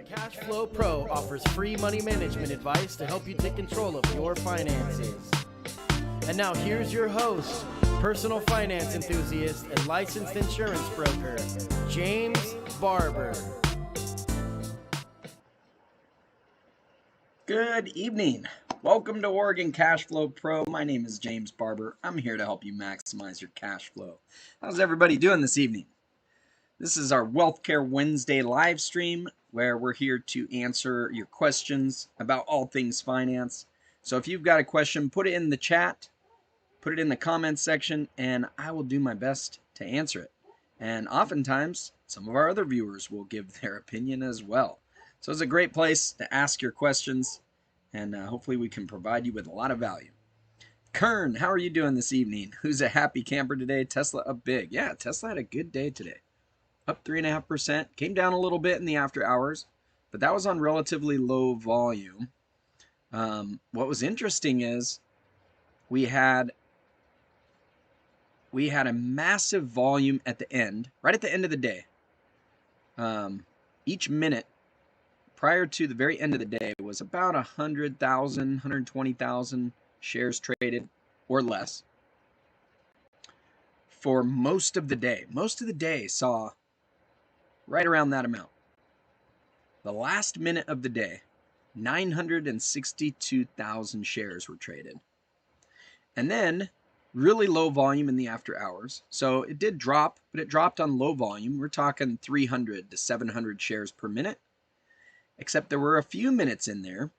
Cash Flow Pro offers free money management advice to help you take control of your finances. And now here's your host, personal finance enthusiast and licensed insurance broker, James Barber. Good evening. Welcome to Oregon Cash Flow Pro. My name is James Barber. I'm here to help you maximize your cash flow. How's everybody doing this evening? This is our Wealth Care Wednesday live stream where we're here to answer your questions about all things finance. So if you've got a question, put it in the chat, put it in the comments section, and I will do my best to answer it. And oftentimes, some of our other viewers will give their opinion as well. So it's a great place to ask your questions, and hopefully we can provide you with a lot of value. Kern, how are you doing this evening? Who's a happy camper today? Tesla up big. Yeah, Tesla had a good day today. Up 3.5%. Came down a little bit in the after hours, but that was on relatively low volume. What was interesting is we had a massive volume at the end, right at the end of the day. Each minute prior to the very end of the day was about 100,000, 120,000 shares traded or less for most of the day. Most of the day saw right around that amount. The last minute of the day, 962,000 shares were traded. And then really low volume in the after hours. So it did drop, but it dropped on low volume. We're talking 300 to 700 shares per minute. Except there were a few minutes in there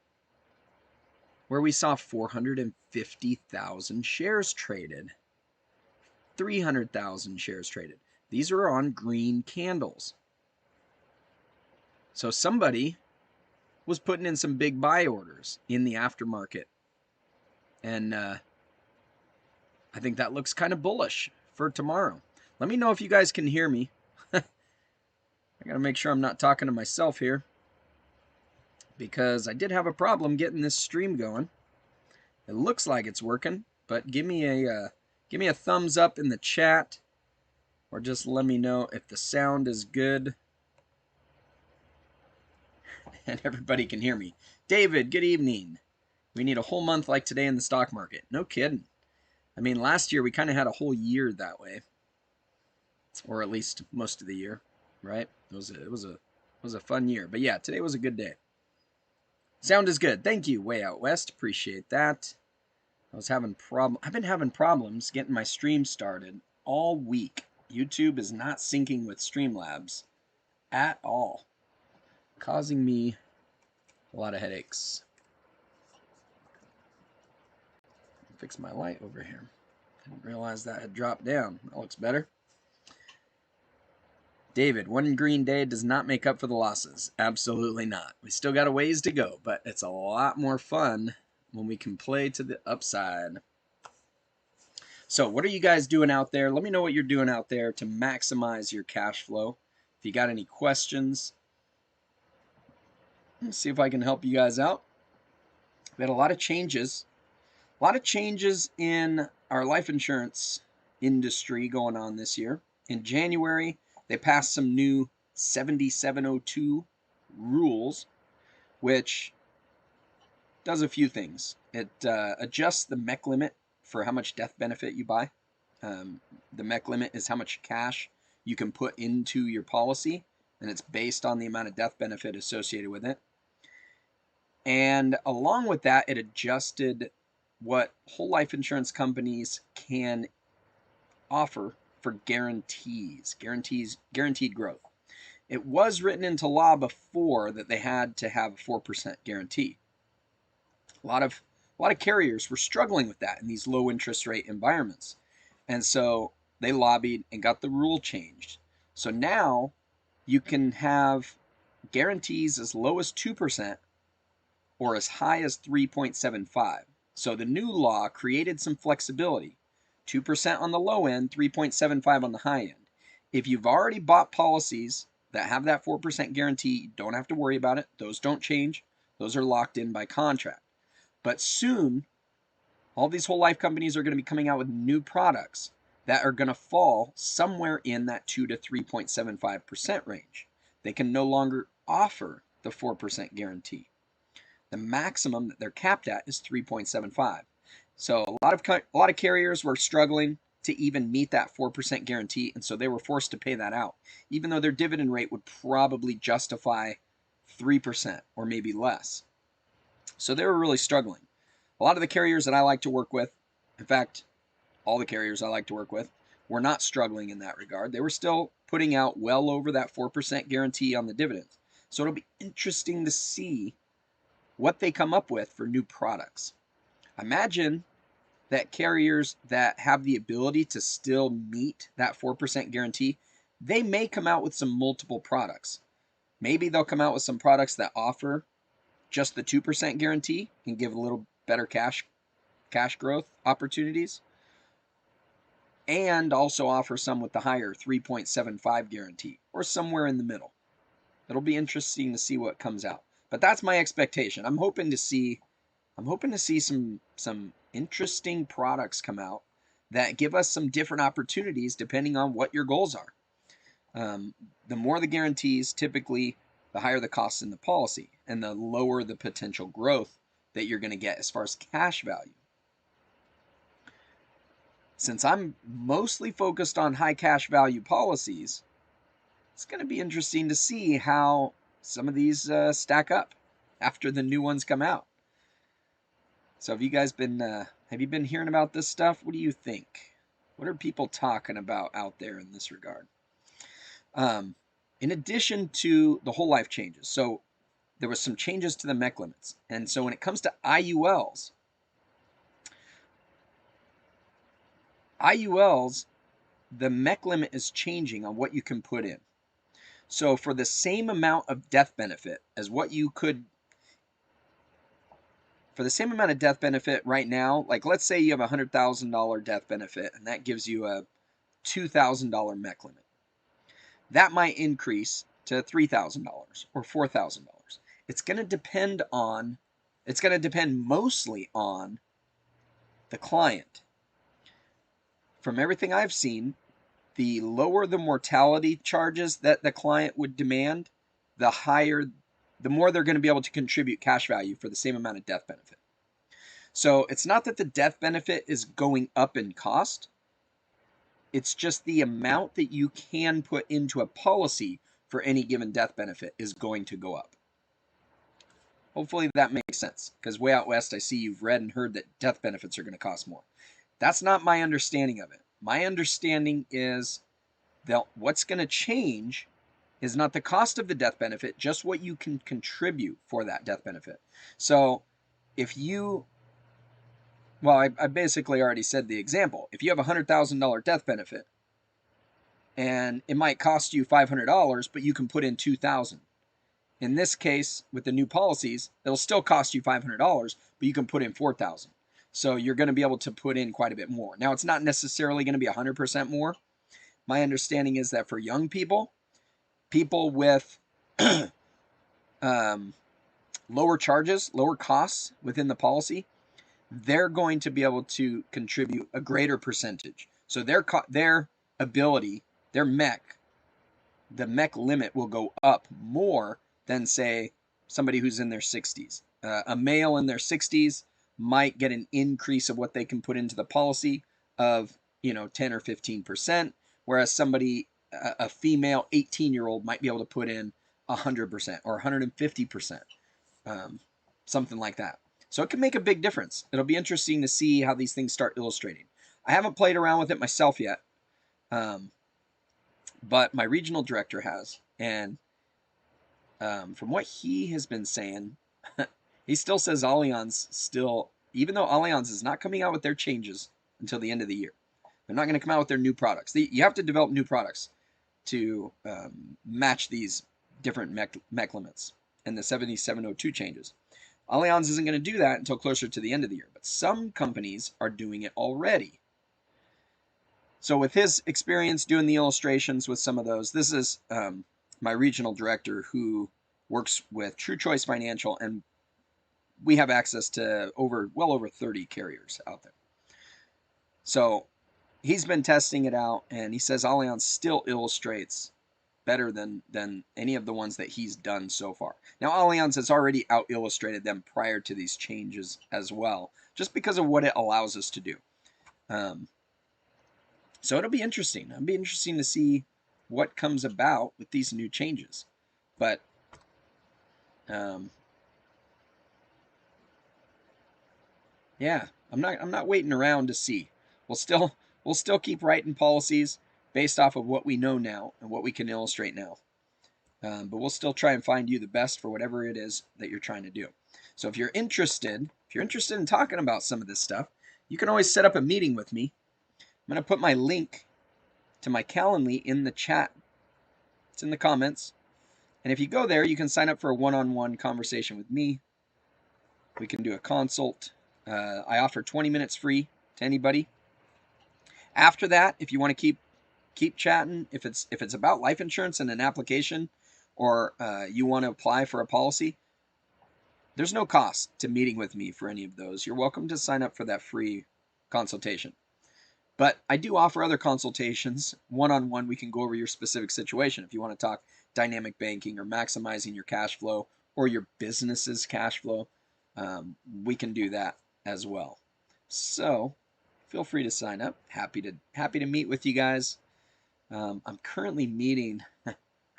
where we saw 450,000 shares traded. 300,000 shares traded. These are on green candles. So somebody was putting in some big buy orders in the aftermarket. And I think that looks kind of bullish for tomorrow. Let me know if you guys can hear me. I got to make sure I'm not talking to myself here, because I did have a problem getting this stream going. It looks like it's working, but give me a thumbs up in the chat, or just let me know if the sound is good and everybody can hear me. David, good evening. We need a whole month like today in the stock market. No kidding. I mean, last year we kind of had a whole year that way, or at least most of the year, right? It was a fun year. But yeah, today was a good day. Sound is good. Thank you, Way Out West. Appreciate that. I've been having problems getting my stream started all week. YouTube is not syncing with Streamlabs at all, causing me a lot of headaches. Fix my light over here. Didn't realize that had dropped down. That looks better. David, one green day does not make up for the losses. Absolutely not. We still got a ways to go, but it's a lot more fun when we can play to the upside. So what are you guys doing out there? Let me know what you're doing out there to maximize your cash flow. If you got any questions, let's see if I can help you guys out. We had a lot of changes. A lot of changes in our life insurance industry going on this year. In January, they passed some new 7702 rules, which does a few things. It adjusts the MEC limit for how much death benefit you buy. The MEC limit is how much cash you can put into your policy, and it's based on the amount of death benefit associated with it. And along with that, it adjusted what whole life insurance companies can offer for guaranteed growth. It was written into law before that they had to have a 4% guarantee. A lot of carriers were struggling with that in these low interest rate environments. And so they lobbied and got the rule changed. So now you can have guarantees as low as 2% or as high as 3.75. So the new law created some flexibility. 2% on the low end, 3.75 on the high end. If you've already bought policies that have that 4% guarantee, you don't have to worry about it. Those don't change. Those are locked in by contract. But soon, all these whole life companies are going to be coming out with new products that are going to fall somewhere in that 2 to 3.75% range. They can no longer offer the 4% guarantee. The maximum that they're capped at is 3.75. So a lot of carriers were struggling to even meet that 4% guarantee, and so they were forced to pay that out, even though their dividend rate would probably justify 3% or maybe less. So they were really struggling. A lot of the carriers that I like to work with, in fact, all the carriers I like to work with, were not struggling in that regard. They were still putting out well over that 4% guarantee on the dividends. So it'll be interesting to see what they come up with for new products. Imagine that carriers that have the ability to still meet that 4% guarantee, they may come out with some multiple products. Maybe they'll come out with some products that offer just the 2% guarantee and give a little better cash growth opportunities, and also offer some with the higher 3.75 guarantee, or somewhere in the middle. It'll be interesting to see what comes out. But that's my expectation. I'm hoping to see some interesting products come out that give us some different opportunities depending on what your goals are. The more the guarantees, typically the higher the costs in the policy, and the lower the potential growth that you're going to get as far as cash value. Since I'm mostly focused on high cash value policies, it's going to be interesting to see how some of these stack up after the new ones come out. So have you guys been hearing about this stuff? What do you think? What are people talking about out there in this regard? In addition to the whole life changes, so there was some changes to the MEC limits. And so when it comes to IULs, the MEC limit is changing on what you can put in. So for the same amount of death benefit as what you could, for the same amount of death benefit right now, like let's say you have a $100,000 death benefit and that gives you a $2,000 MEC limit. That might increase to $3,000 or $4,000. It's going to depend mostly on the client. From everything I've seen, the lower the mortality charges that the client would demand, the more they're going to be able to contribute cash value for the same amount of death benefit. So it's not that the death benefit is going up in cost. It's just the amount that you can put into a policy for any given death benefit is going to go up. Hopefully that makes sense, because way out west I see you've read and heard that death benefits are going to cost more. That's not my understanding of it. My understanding is that what's going to change is not the cost of the death benefit, just what you can contribute for that death benefit. So if you, well, I basically already said the example. If you have a $100,000 death benefit and it might cost you $500, but you can put in $2,000. In this case, with the new policies, it'll still cost you $500, but you can put in $4,000. So you're going to be able to put in quite a bit more. Now, it's not necessarily going to be 100% more. My understanding is that for young people with lower charges, lower costs within the policy, they're going to be able to contribute a greater percentage. So their ability, their MEC, the MEC limit will go up more than, say, somebody who's in their 60s. A male in their 60s might get an increase of what they can put into the policy of 10 or 15%, whereas somebody, a female 18-year-old, might be able to put in 100% or 150%, something like that. So it can make a big difference. It'll be interesting to see how these things start illustrating. I haven't played around with it myself yet, but my regional director has, and from what he has been saying, he still says Allianz even though Allianz is not coming out with their changes until the end of the year. They're not going to come out with their new products. You have to develop new products to match these different MEC limits and the 7702 changes. Allianz isn't going to do that until closer to the end of the year, but some companies are doing it already. So with his experience doing the illustrations with some of those, this is my regional director who works with True Choice Financial, and we have access to well over 30 carriers out there. So he's been testing it out, and he says Allianz still illustrates better than any of the ones that he's done so far. Now, Allianz has already out illustrated them prior to these changes as well, just because of what it allows us to do. So it'll be interesting. It'll be interesting to see what comes about with these new changes. But yeah, I'm not waiting around to see. We'll still keep writing policies based off of what we know now and what we can illustrate now. But we'll still try and find you the best for whatever it is that you're trying to do. So if you're interested in talking about some of this stuff, you can always set up a meeting with me. I'm going to put my link to my Calendly in the chat. It's in the comments. And if you go there, you can sign up for a one-on-one conversation with me. We can do a consult. I offer 20 minutes free to anybody. After that, if you want to keep chatting, if it's about life insurance and an application, or you want to apply for a policy, there's no cost to meeting with me for any of those. You're welcome to sign up for that free consultation. But I do offer other consultations. One-on-one, we can go over your specific situation. If you want to talk dynamic banking or maximizing your cash flow or your business's cash flow, we can do that as well. So feel free to sign up. Happy to meet with you guys. I'm currently meeting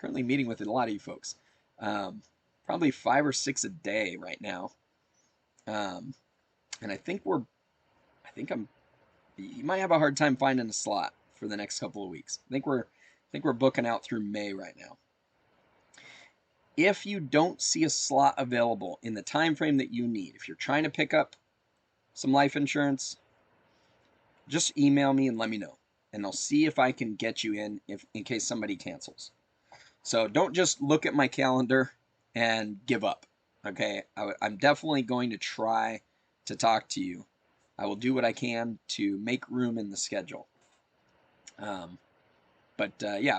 with a lot of you folks. Probably 5 or 6 a day right now. And I think you might have a hard time finding a slot for the next couple of weeks. I think we're booking out through May right now. If you don't see a slot available in the time frame that you need, if you're trying to pick up some life insurance, just email me and let me know, and I'll see if I can get you in case somebody cancels. So don't just look at my calendar and give up. Okay, I'm definitely going to try to talk to you. I will do what I can to make room in the schedule. Yeah,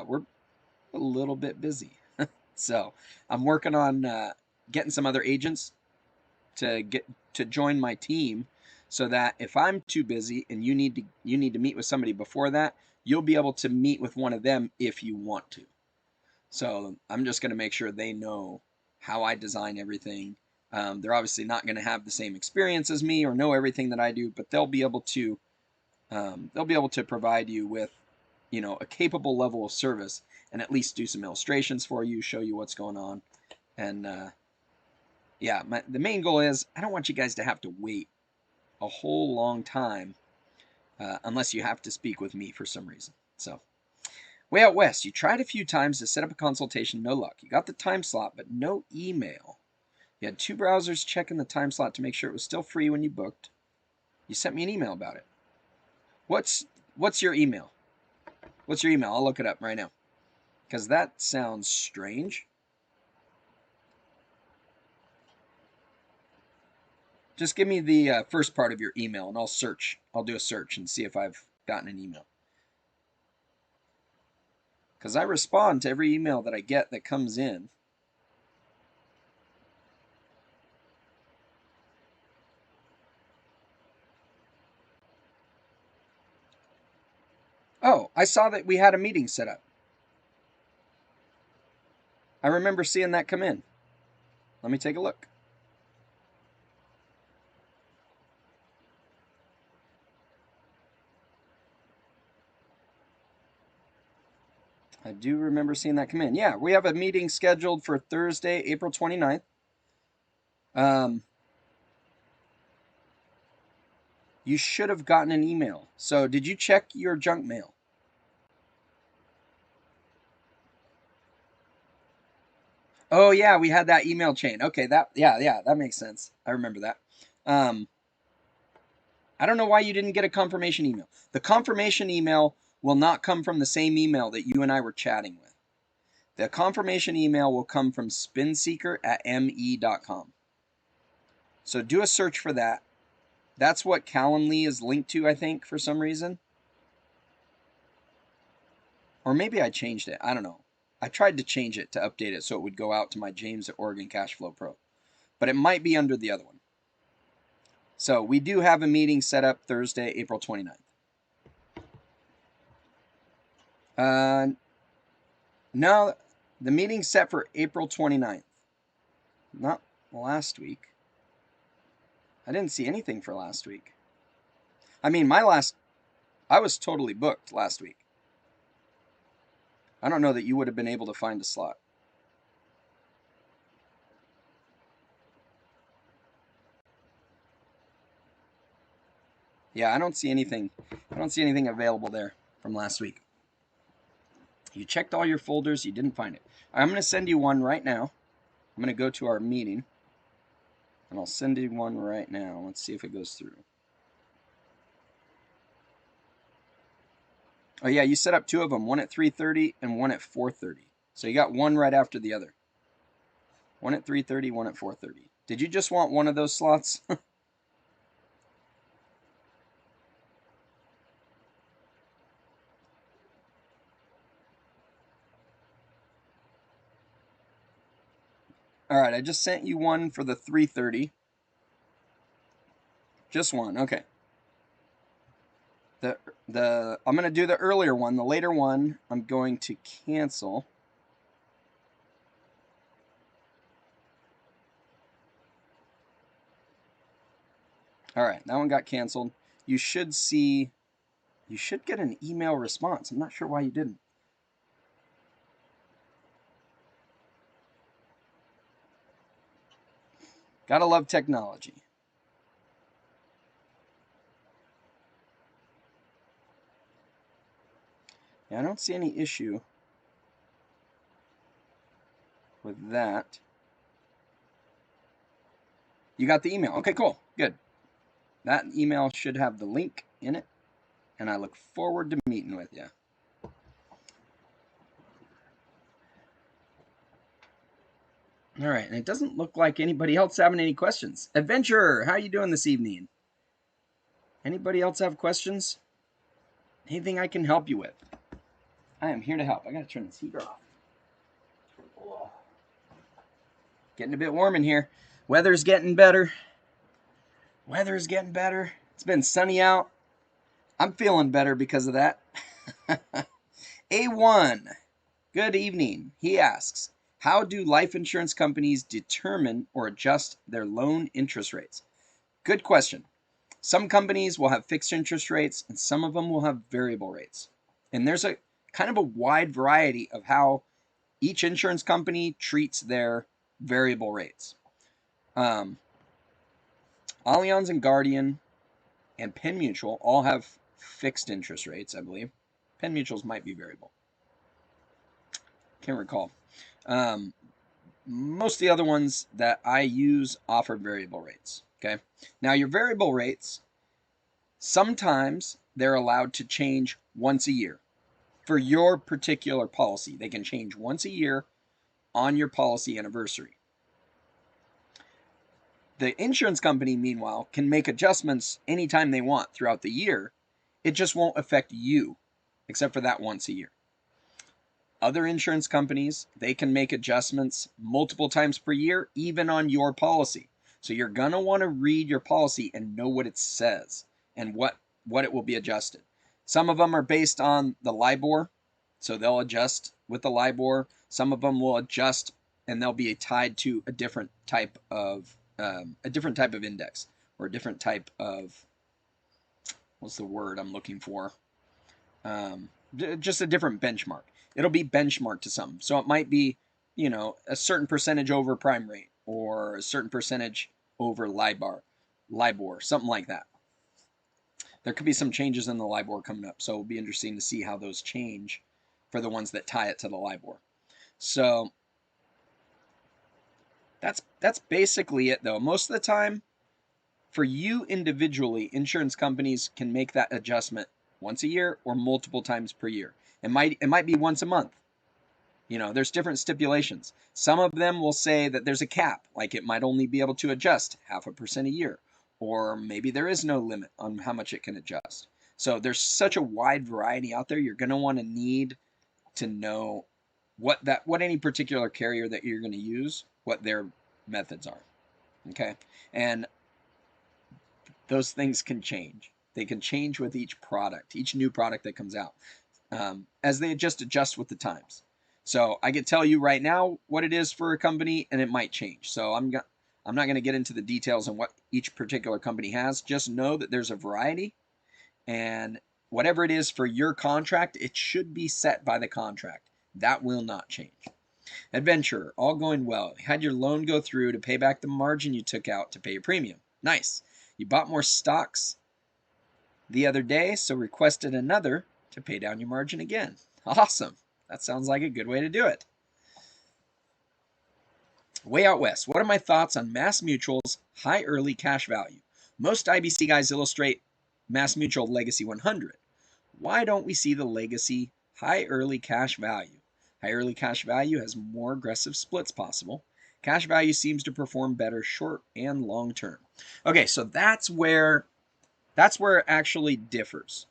we're a little bit busy. So I'm working on getting some other agents to join my team, so that if I'm too busy and you need to meet with somebody before that, you'll be able to meet with one of them if you want to. So I'm just going to make sure they know how I design everything. They're obviously not going to have the same experience as me or know everything that I do, but they'll be able to provide you with, a capable level of service, and at least do some illustrations for you, show you what's going on. And the main goal is I don't want you guys to have to wait a whole long time unless you have to speak with me for some reason. So way out west, you tried a few times to set up a consultation, no luck. You got the time slot, but no email. You had 2 browsers checking the time slot to make sure it was still free when you booked. You sent me an email about it. What's your email? What's your email? I'll look it up right now, because that sounds strange. Just give me the first part of your email, and I'll search. I'll do a search and see if I've gotten an email. Because I respond to every email that I get that comes in. Oh, I saw that we had a meeting set up. I remember seeing that come in. Let me take a look. I do remember seeing that come in. Yeah, we have a meeting scheduled for Thursday, April 29th. You should have gotten an email. So did you check your junk mail? Oh yeah, we had that email chain. Okay, that makes sense. I remember that. I don't know why you didn't get a confirmation email. The confirmation email will not come from the same email that you and I were chatting with. The confirmation email will come from spinseeker@me.com. So do a search for that. That's what Calendly is linked to, I think, for some reason. Or maybe I changed it. I don't know. I tried to change it to update it so it would go out to my James at Oregon Cashflow Pro. But it might be under the other one. So we do have a meeting set up Thursday, April 29th. No, the meeting's set for April 29th. Not last week. I didn't see anything for last week. I mean, I was totally booked last week. I don't know that you would have been able to find a slot. Yeah, I don't see anything. I don't see anything available there from last week. You checked all your folders, you didn't find it. I'm going to send you one right now. I'm going to go to our meeting, and I'll send you one right now. Let's see if it goes through. Oh yeah, you set up two of them, one at 3:30 and one at 4:30. So you got one right after the other. One at 3:30, one at 4:30. Did you just want one of those slots? All right, I just sent you one for the 3:30. Just one, okay. I'm going to do the earlier one. The later one, I'm going to cancel. All right, that one got canceled. You should get an email response. I'm not sure why you didn't. Gotta love technology. Yeah, I don't see any issue with that. You got the email. Okay, cool. Good. That email should have the link in it, and I look forward to meeting with you. All right, and it doesn't look like anybody else having any questions. Adventurer, how you doing this evening? Anybody else have questions? Anything I can help you with? I am here to help. I gotta turn this heater off. Oh. Getting a bit warm in here. Weather's getting better. Weather's getting better. It's been sunny out. I'm feeling better because of that. A1, good evening. He asks, how do life insurance companies determine or adjust their loan interest rates? Good question. Some companies will have fixed interest rates and some of them will have variable rates. And there's a kind of a wide variety of how each insurance company treats their variable rates. Allianz and Guardian and Penn Mutual all have fixed interest rates, I believe. Penn Mutual's might be variable. Can't recall. Most of the other ones that I use offer variable rates. Okay. Now your variable rates, sometimes they're allowed to change once a year for your particular policy. They can change once a year on your policy anniversary. The insurance company, meanwhile, can make adjustments anytime they want throughout the year. It just won't affect you, except for that once a year. Other insurance companies, they can make adjustments multiple times per year, even on your policy. So you're going to want to read your policy and know what it says and what it will be adjusted. Some of them are based on the LIBOR, so they'll adjust with the LIBOR. Some of them will adjust and they'll be tied to a different type of index, or a different type of, what's the word I'm looking for? Just a different benchmark. It'll be benchmarked to something. So it might be, a certain percentage over prime rate or a certain percentage over LIBOR, something like that. There could be some changes in the LIBOR coming up. So it'll be interesting to see how those change for the ones that tie it to the LIBOR. So that's basically it, though. Most of the time, for you individually, insurance companies can make that adjustment once a year or multiple times per year. It might be once a month. There's different stipulations. Some of them will say that there's a cap, like it might only be able to adjust 0.5% a year, or maybe there is no limit on how much it can adjust. So there's such a wide variety out there. You're going to want to need to know what any particular carrier that you're going to use, what their methods are. Okay? And those things can change. They can change with each product, each new product that comes out, as they adjust with the times. So I can tell you right now what it is for a company, and it might change. So I'm not going to get into the details on what each particular company has. Just know that there's a variety, and whatever it is for your contract, it should be set by the contract. That will not change. Adventurer, all going well. You had your loan go through to pay back the margin you took out to pay your premium. Nice. You bought more stocks the other day, so requested another to pay down your margin again. Awesome. That sounds like a good way to do it. Way out west, what are my thoughts on Mass Mutual's high early cash value? Most IBC guys illustrate Mass Mutual Legacy 100. Why don't we see the Legacy high early cash value? High early cash value has more aggressive splits possible. Cash value seems to perform better short and long term. Okay, so that's where it actually differs.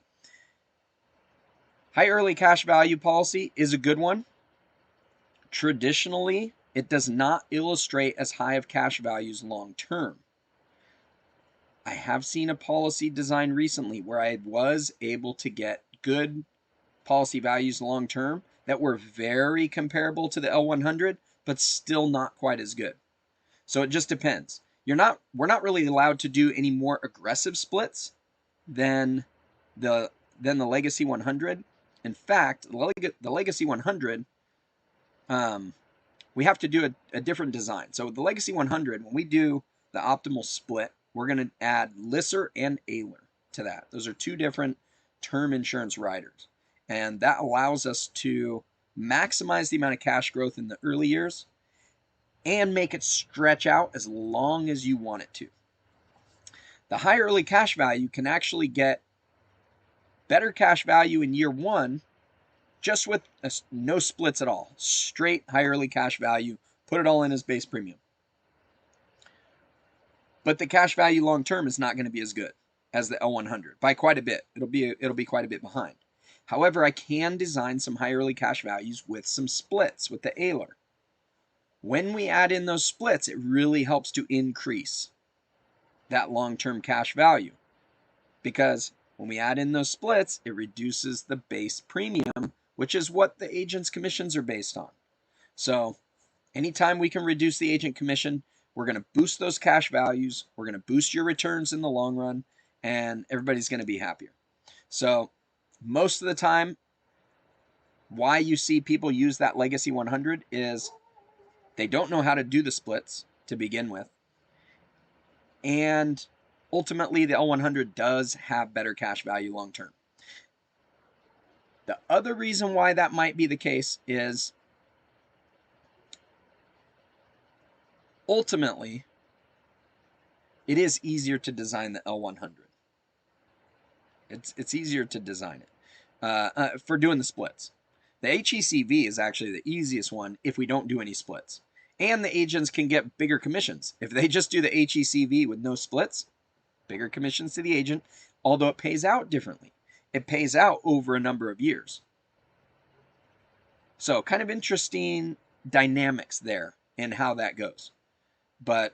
High early cash value policy is a good one. Traditionally, it does not illustrate as high of cash values long term. I have seen a policy design recently where I was able to get good policy values long term that were very comparable to the L100, but still not quite as good. So it just depends. We're not really allowed to do any more aggressive splits than the Legacy 100. In fact, the Legacy 100, we have to do a different design. So the Legacy 100, when we do the optimal split, we're going to add LISR and AILR to that. Those are two different term insurance riders. And that allows us to maximize the amount of cash growth in the early years and make it stretch out as long as you want it to. The high early cash value can actually get better cash value in year one just with no splits at all. Straight high early cash value, put it all in as base premium. But the cash value long term is not going to be as good as the L100 by quite a bit. It'll be quite a bit behind. However, I can design some high early cash values with some splits with the AILR. When we add in those splits, it really helps to increase that long-term cash value, because when we add in those splits, it reduces the base premium, which is what the agent's commissions are based on. So anytime we can reduce the agent commission, we're going to boost those cash values, we're going to boost your returns in the long run, and everybody's going to be happier. So most of the time, why you see people use that Legacy 100 is they don't know how to do the splits to begin with. And ultimately, the L100 does have better cash value long term. The other reason why that might be the case is ultimately, it is easier to design the L100. It's easier to design it for doing the splits. The HECV is actually the easiest one if we don't do any splits. And the agents can get bigger commissions. If they just do the HECV with no splits, bigger commissions to the agent, although it pays out differently. It pays out over a number of years. So kind of interesting dynamics there and how that goes. But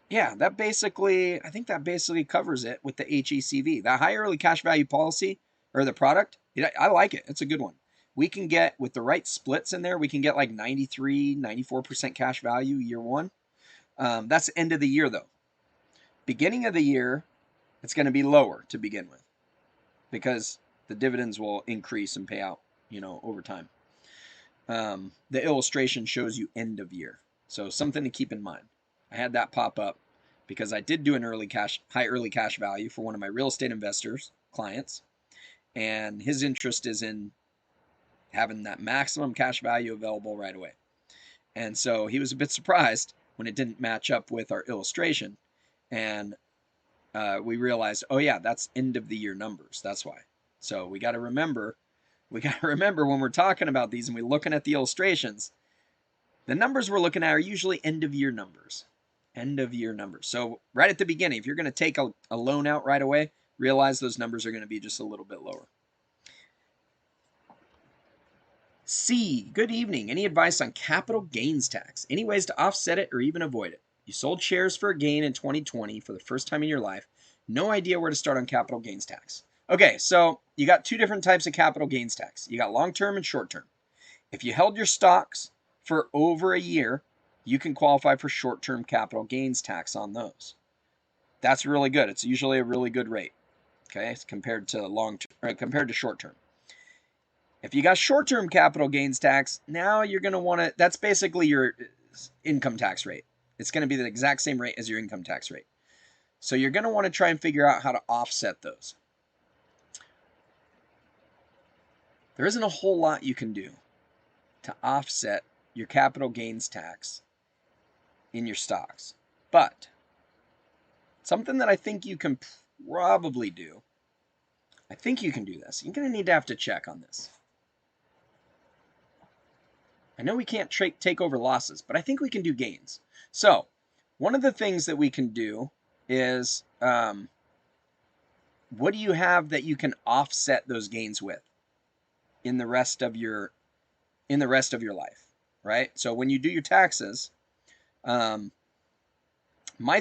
yeah, I think that basically covers it with the HECV. That high early cash value policy, or the product, I like it. It's a good one. We can get, with the right splits in there, we can get like 93, 94% cash value year one. That's end of the year though. Beginning of the year, it's going to be lower to begin with because the dividends will increase and pay out, over time. The illustration shows you end of year. So something to keep in mind. I had that pop up because I did do an high early cash value for one of my real estate investors clients, and his interest is in having that maximum cash value available right away. And so he was a bit surprised when it didn't match up with our illustration, and we realized, oh yeah, that's end of the year numbers. That's why. So we got to remember when we're talking about these and we're looking at the illustrations, the numbers we're looking at are usually end of year numbers. End of year numbers. So right at the beginning, if you're going to take a loan out right away, realize those numbers are going to be just a little bit lower. C, good evening. Any advice on capital gains tax? Any ways to offset it or even avoid it? You sold shares for a gain in 2020 for the first time in your life. No idea where to start on capital gains tax. Okay, so you got two different types of capital gains tax. You got long-term and short-term. If you held your stocks for over a year, you can qualify for short-term capital gains tax on those. That's really good. It's usually a really good rate, okay, compared to short-term. If you got short-term capital gains tax, now you're going to want to, that's basically your income tax rate. It's going to be the exact same rate as your income tax rate. So you're going to want to try and figure out how to offset those. There isn't a whole lot you can do to offset your capital gains tax in your stocks, but something that I think you can probably do, I think you can do this. You're going to have to check on this. I know we can't take over losses, but I think we can do gains. So one of the things that we can do is, what do you have that you can offset those gains with in the rest of your life, right? So when you do your taxes, my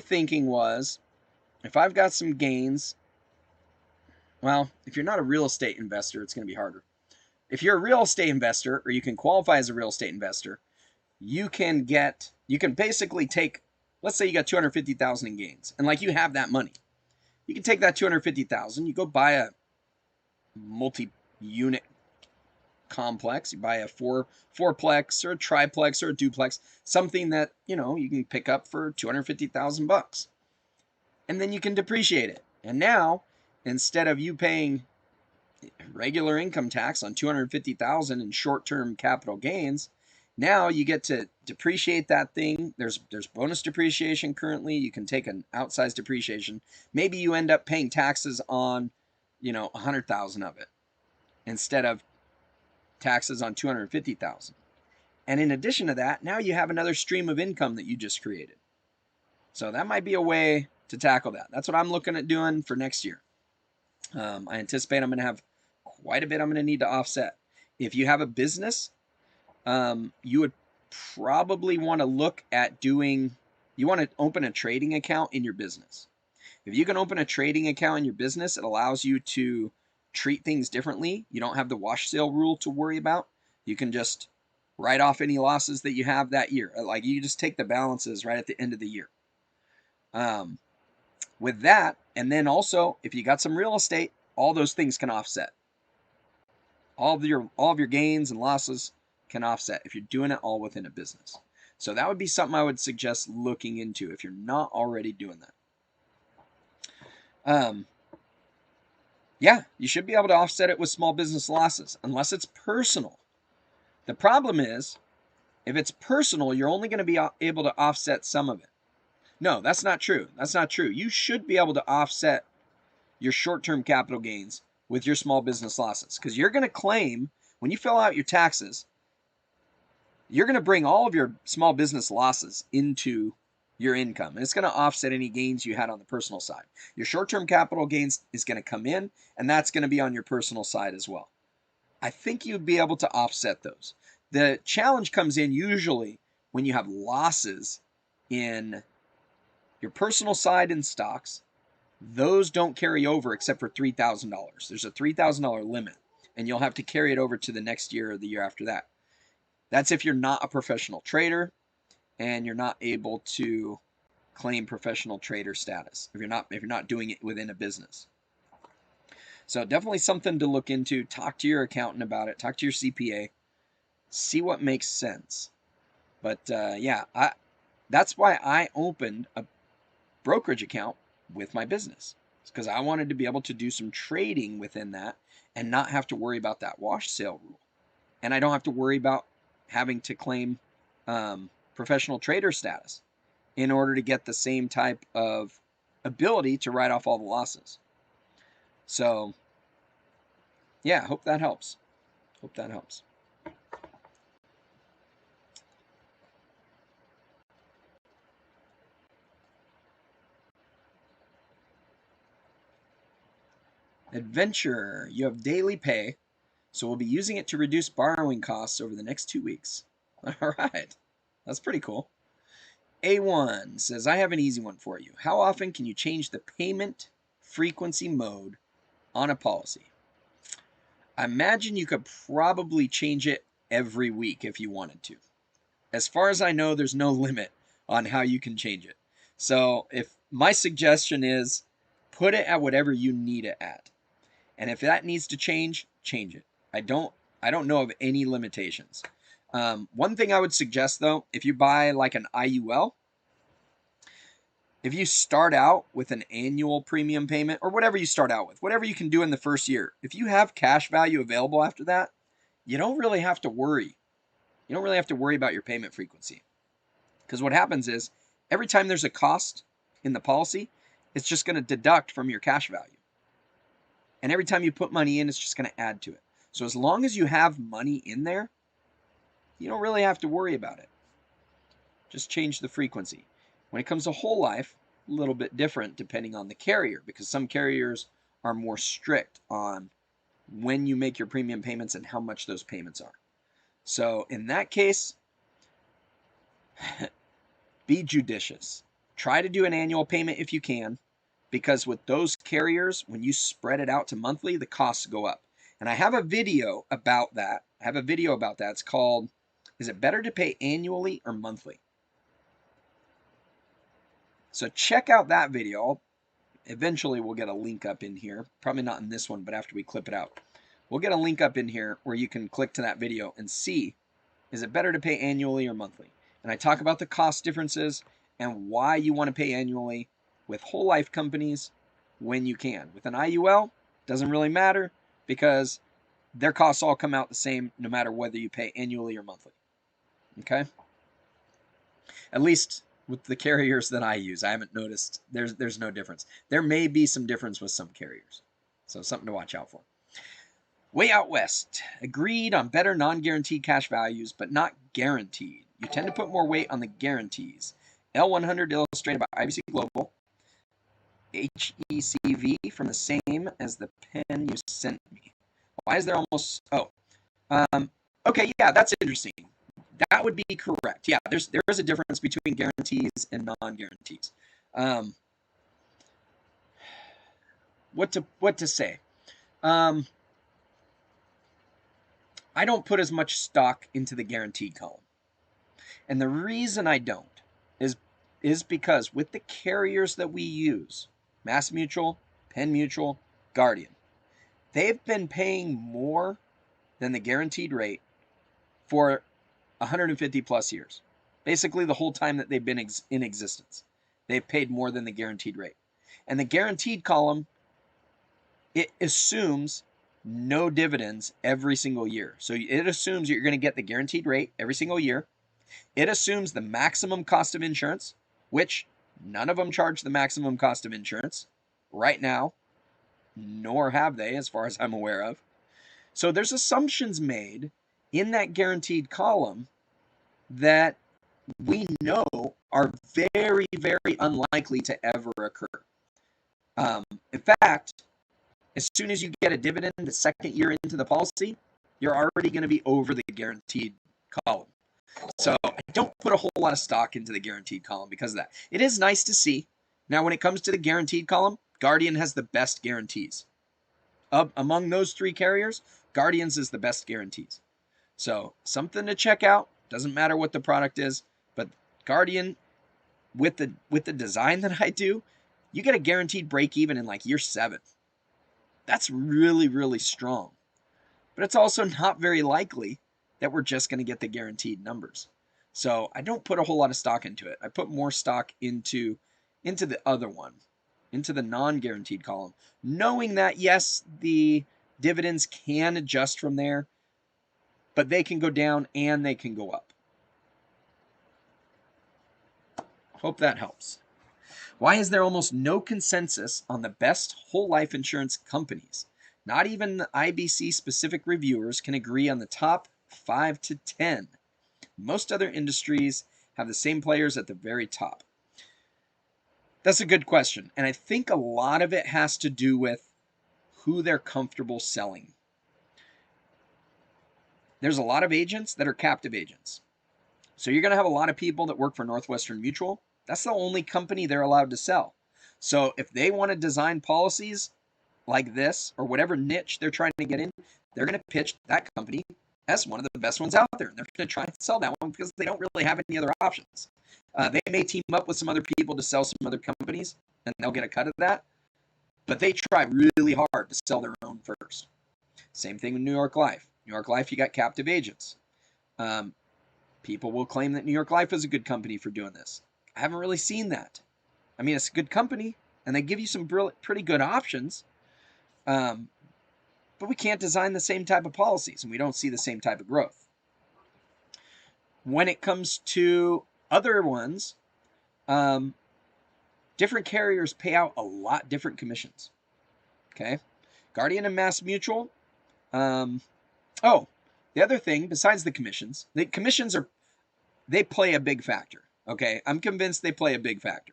thinking was, if I've got some gains, well, if you're not a real estate investor, it's going to be harder. If you're a real estate investor, or you can qualify as a real estate investor, you can basically take, let's say you got 250,000 in gains, and like you have that money. You can take that 250,000, you go buy a multi-unit complex, you buy a fourplex or a triplex or a duplex, something that, you can pick up for 250,000 bucks. And then you can depreciate it. And now, instead of you paying regular income tax on 250,000 in short-term capital gains, now you get to depreciate that thing. There's bonus depreciation currently. You can take an outsized depreciation. Maybe you end up paying taxes on, 100,000 of it instead of taxes on 250,000. And in addition to that, now you have another stream of income that you just created. So that might be a way to tackle that. That's what I'm looking at doing for next year. I anticipate I'm going to have quite a bit I'm going to need to offset. If you have a business, you would probably want to look at you want to open a trading account in your business. If you can open a trading account in your business, it allows you to treat things differently. You don't have the wash sale rule to worry about. You can just write off any losses that you have that year. Like, you just take the balances right at the end of the year. With that, and then also, if you got some real estate, all those things can offset. All of your gains and losses can offset if you're doing it all within a business. So that would be something I would suggest looking into if you're not already doing that. Yeah, you should be able to offset it with small business losses, unless it's personal. The problem is, if it's personal, you're only going to be able to offset some of it. No, that's not true. That's not true. You should be able to offset your short-term capital gains with your small business losses, because you're going to claim, when you fill out your taxes, you're going to bring all of your small business losses into your income, and it's going to offset any gains you had on the personal side. Your short-term capital gains is going to come in, and that's going to be on your personal side as well. I think you'd be able to offset those. The challenge comes in usually when you have losses in your personal side in stocks. Those don't carry over except for $3,000. There's a $3,000 limit, and you'll have to carry it over to the next year or the year after that. That's if you're not a professional trader and you're not able to claim professional trader status, if you're not doing it within a business. So definitely something to look into. Talk to your accountant about it. Talk to your CPA. See what makes sense. But yeah, that's why I opened a brokerage account with my business. It's because I wanted to be able to do some trading within that and not have to worry about that wash sale rule. And I don't have to worry about having to claim professional trader status in order to get the same type of ability to write off all the losses. So yeah, hope that helps. Hope that helps. Adventure, you have daily pay, so we'll be using it to reduce borrowing costs over the next 2 weeks. All right, that's pretty cool. A1 says, I have an easy one for you. How often can you change the payment frequency mode on a policy? I imagine you could probably change it every week if you wanted to. As far as I know, there's no limit on how you can change it. So if my suggestion is put it at whatever you need it at. And if that needs to change, change it. I don't know of any limitations. One thing I would suggest though, if you buy like an IUL, if you start out with an annual premium payment or whatever you start out with, whatever you can do in the first year, if you have cash value available after that, you don't really have to worry. You don't really have to worry about your payment frequency. Because what happens is every time there's a cost in the policy, it's just going to deduct from your cash value. And every time you put money in, it's just going to add to it. So as long as you have money in there, you don't really have to worry about it. Just change the frequency. When it comes to whole life, a little bit different depending on the carrier, because some carriers are more strict on when you make your premium payments and how much those payments are. So in that case, be judicious. Try to do an annual payment if you can, because with those carriers, when you spread it out to monthly, the costs go up. And I have a video about that. It's called, is it better to pay annually or monthly? So check out that video. Eventually we'll get a link up in here. Probably not in this one, but after we clip it out. We'll get a link up in here where you can click to that video and see, is it better to pay annually or monthly? And I talk about the cost differences and why you want to pay annually with whole life companies when you can. With an IUL, doesn't really matter because their costs all come out the same no matter whether you pay annually or monthly. Okay? At least with the carriers that I use, I haven't noticed there's no difference. There may be some difference with some carriers. So something to watch out for. Way out west, agreed on better non-guaranteed cash values, but not guaranteed. You tend to put more weight on the guarantees. L100 illustrated by IBC Global. HECV from the same as the pen you sent me. Why is there almost... okay, yeah, that's interesting. That would be correct. Yeah, there is a difference between guarantees and non-guarantees. What to say? I don't put as much stock into the guaranteed column. And the reason I don't is because with the carriers that we use, Mass Mutual, Penn Mutual, Guardian, they've been paying more than the guaranteed rate for 150 plus years. Basically the whole time that they've been in existence. They've paid more than the guaranteed rate. And the guaranteed column, it assumes no dividends every single year. So it assumes you're going to get the guaranteed rate every single year. It assumes the maximum cost of insurance, which none of them charge the maximum cost of insurance right now, nor have they as far as I'm aware of. So there's assumptions made in that guaranteed column that we know are very, very unlikely to ever occur. In fact, as soon as you get a dividend the second year into the policy, you're already going to be over the guaranteed column. So I don't put a whole lot of stock into the guaranteed column because of that. It is nice to see. Now, when it comes to the guaranteed column, Guardian has the best guarantees. Among those three carriers, Guardian's is the best guarantees. So something to check out. Doesn't matter what the product is, but Guardian, with the design that I do, you get a guaranteed break even in like year 7. That's really, really strong. But it's also not very likely that we're just going to get the guaranteed numbers. So I don't put a whole lot of stock into it. I put more stock into the other one, into the non-guaranteed column, knowing that, yes, the dividends can adjust from there, but they can go down and they can go up. Hope that helps. Why is there almost no consensus on the best whole life insurance companies? Not even the IBC specific reviewers can agree on the top 5 to 10. Most other industries have the same players at the very top. That's a good question. And I think a lot of it has to do with who they're comfortable selling. There's a lot of agents that are captive agents. So you're going to have a lot of people that work for Northwestern Mutual. That's the only company they're allowed to sell. So if they want to design policies like this or whatever niche they're trying to get in, they're going to pitch that company as one of the best ones out there. And they're going to try and sell that one because they don't really have any other options. They may team up with some other people to sell some other companies, and they'll get a cut of that. But they try really hard to sell their own first. Same thing with New York Life. New York Life, you got captive agents. People will claim that New York Life is a good company for doing this. I haven't really seen that. I mean, it's a good company, and they give you some pretty good options. But we can't design the same type of policies, and we don't see the same type of growth. When it comes to other ones, different carriers pay out a lot different commissions. Okay, Guardian and Mass Mutual. The other thing besides the commissions they play a big factor. Okay, I'm convinced they play a big factor.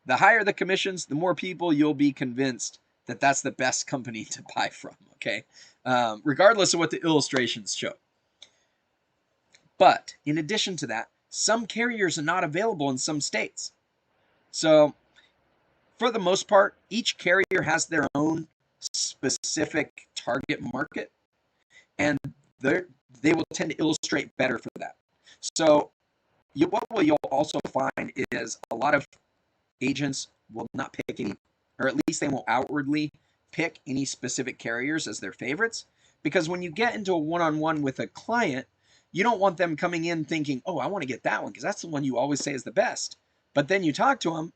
The higher the commissions, the more people you'll be convinced that that's the best company to buy from. Okay, regardless of what the illustrations show. But in addition to that, some carriers are not available in some states. So for the most part, each carrier has their own specific target market, and they will tend to illustrate better for that. So what you'll also find is a lot of agents will not pick any, or at least they won't outwardly pick any specific carriers as their favorites, because when you get into a one-on-one with a client, you don't want them coming in thinking, oh, I want to get that one because that's the one you always say is the best. But then you talk to them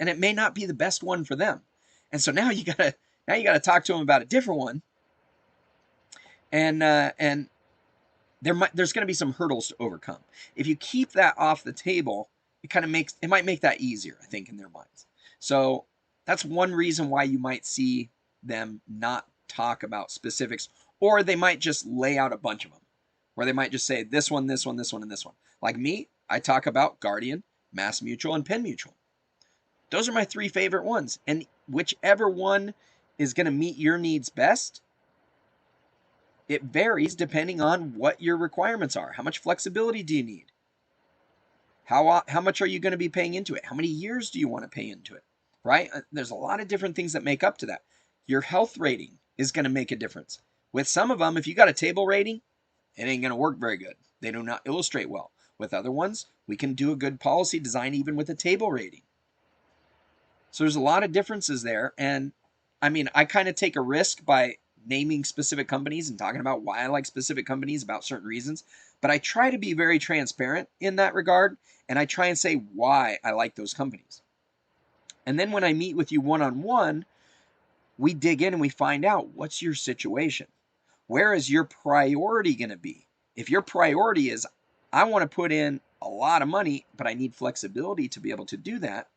and it may not be the best one for them. And so now you gotta talk to them about a different one. And there's going to be some hurdles to overcome. If you keep that off the table, it might make that easier, I think, in their minds. So that's one reason why you might see them not talk about specifics, or they might just lay out a bunch of them, where they might just say this one, this one, this one, and this one. Like me, I talk about Guardian, Mass Mutual, and Penn Mutual. Those are my 3 favorite ones, and whichever one is going to meet your needs best, it varies depending on what your requirements are. How much flexibility do you need? How much are you going to be paying into it? How many years do you want to pay into it? Right? There's a lot of different things that make up to that. Your health rating is going to make a difference. With some of them, if you got a table rating, it ain't going to work very good. They do not illustrate well. With other ones, we can do a good policy design even with a table rating. So there's a lot of differences there. And I mean, I kind of take a risk by naming specific companies and talking about why I like specific companies about certain reasons. But I try to be very transparent in that regard. And I try and say why I like those companies. And then when I meet with you one-on-one, we dig in and we find out what's your situation. Where is your priority going to be? If your priority is, I want to put in a lot of money, but I need flexibility to be able to do that,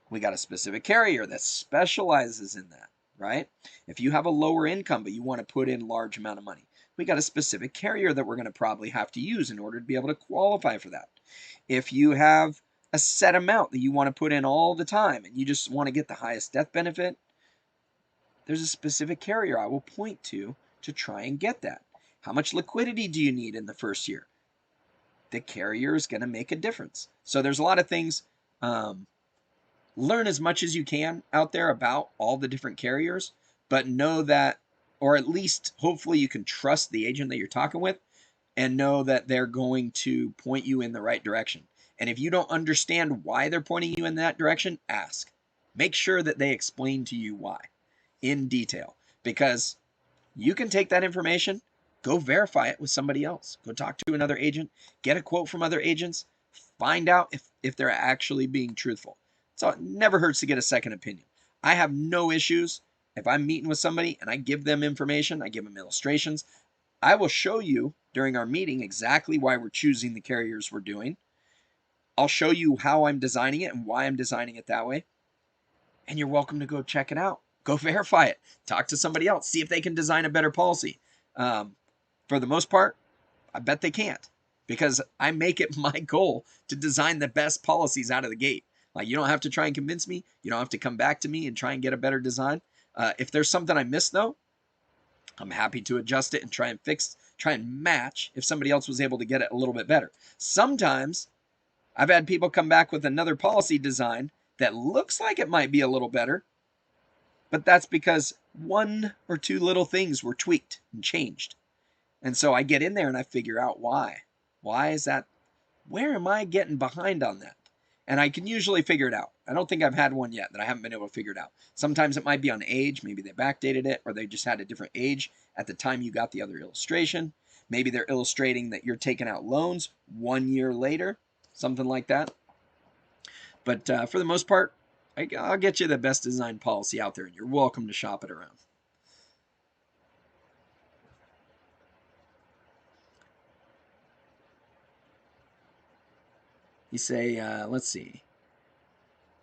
we got a specific carrier that specializes in that, right? If you have a lower income, but you want to put in large amount of money, we got a specific carrier that we're going to probably have to use in order to be able to qualify for that. If you have a set amount that you want to put in all the time and you just want to get the highest death benefit, there's a specific carrier I will point to try and get that. How much liquidity do you need in the first year? The carrier is going to make a difference. So there's a lot of things. Learn as much as you can out there about all the different carriers, but know that, or at least hopefully you can trust the agent that you're talking with and know that they're going to point you in the right direction. And if you don't understand why they're pointing you in that direction, ask. Make sure that they explain to you why in detail, because you can take that information, go verify it with somebody else. Go talk to another agent, get a quote from other agents, find out if they're actually being truthful. So it never hurts to get a second opinion. I have no issues if I'm meeting with somebody and I give them information, I give them illustrations. I will show you during our meeting exactly why we're choosing the carriers we're doing. I'll show you how I'm designing it and why I'm designing it that way. And you're welcome to go check it out. Go verify it. Talk to somebody else. See if they can design a better policy. For the most part, I bet they can't, because I make it my goal to design the best policies out of the gate. Like, you don't have to try and convince me. You don't have to come back to me and try and get a better design. If there's something I missed, though, I'm happy to adjust it and try and match if somebody else was able to get it a little bit better. Sometimes I've had people come back with another policy design that looks like it might be a little better, but that's because 1 or 2 little things were tweaked and changed. And so I get in there and I figure out why. Why is that? Where am I getting behind on that? And I can usually figure it out. I don't think I've had one yet that I haven't been able to figure it out. Sometimes it might be on age. Maybe they backdated it, or they just had a different age at the time you got the other illustration. Maybe they're illustrating that you're taking out loans 1 year later, something like that. But for the most part, I'll get you the best design policy out there, and you're welcome to shop it around. You say, let's see.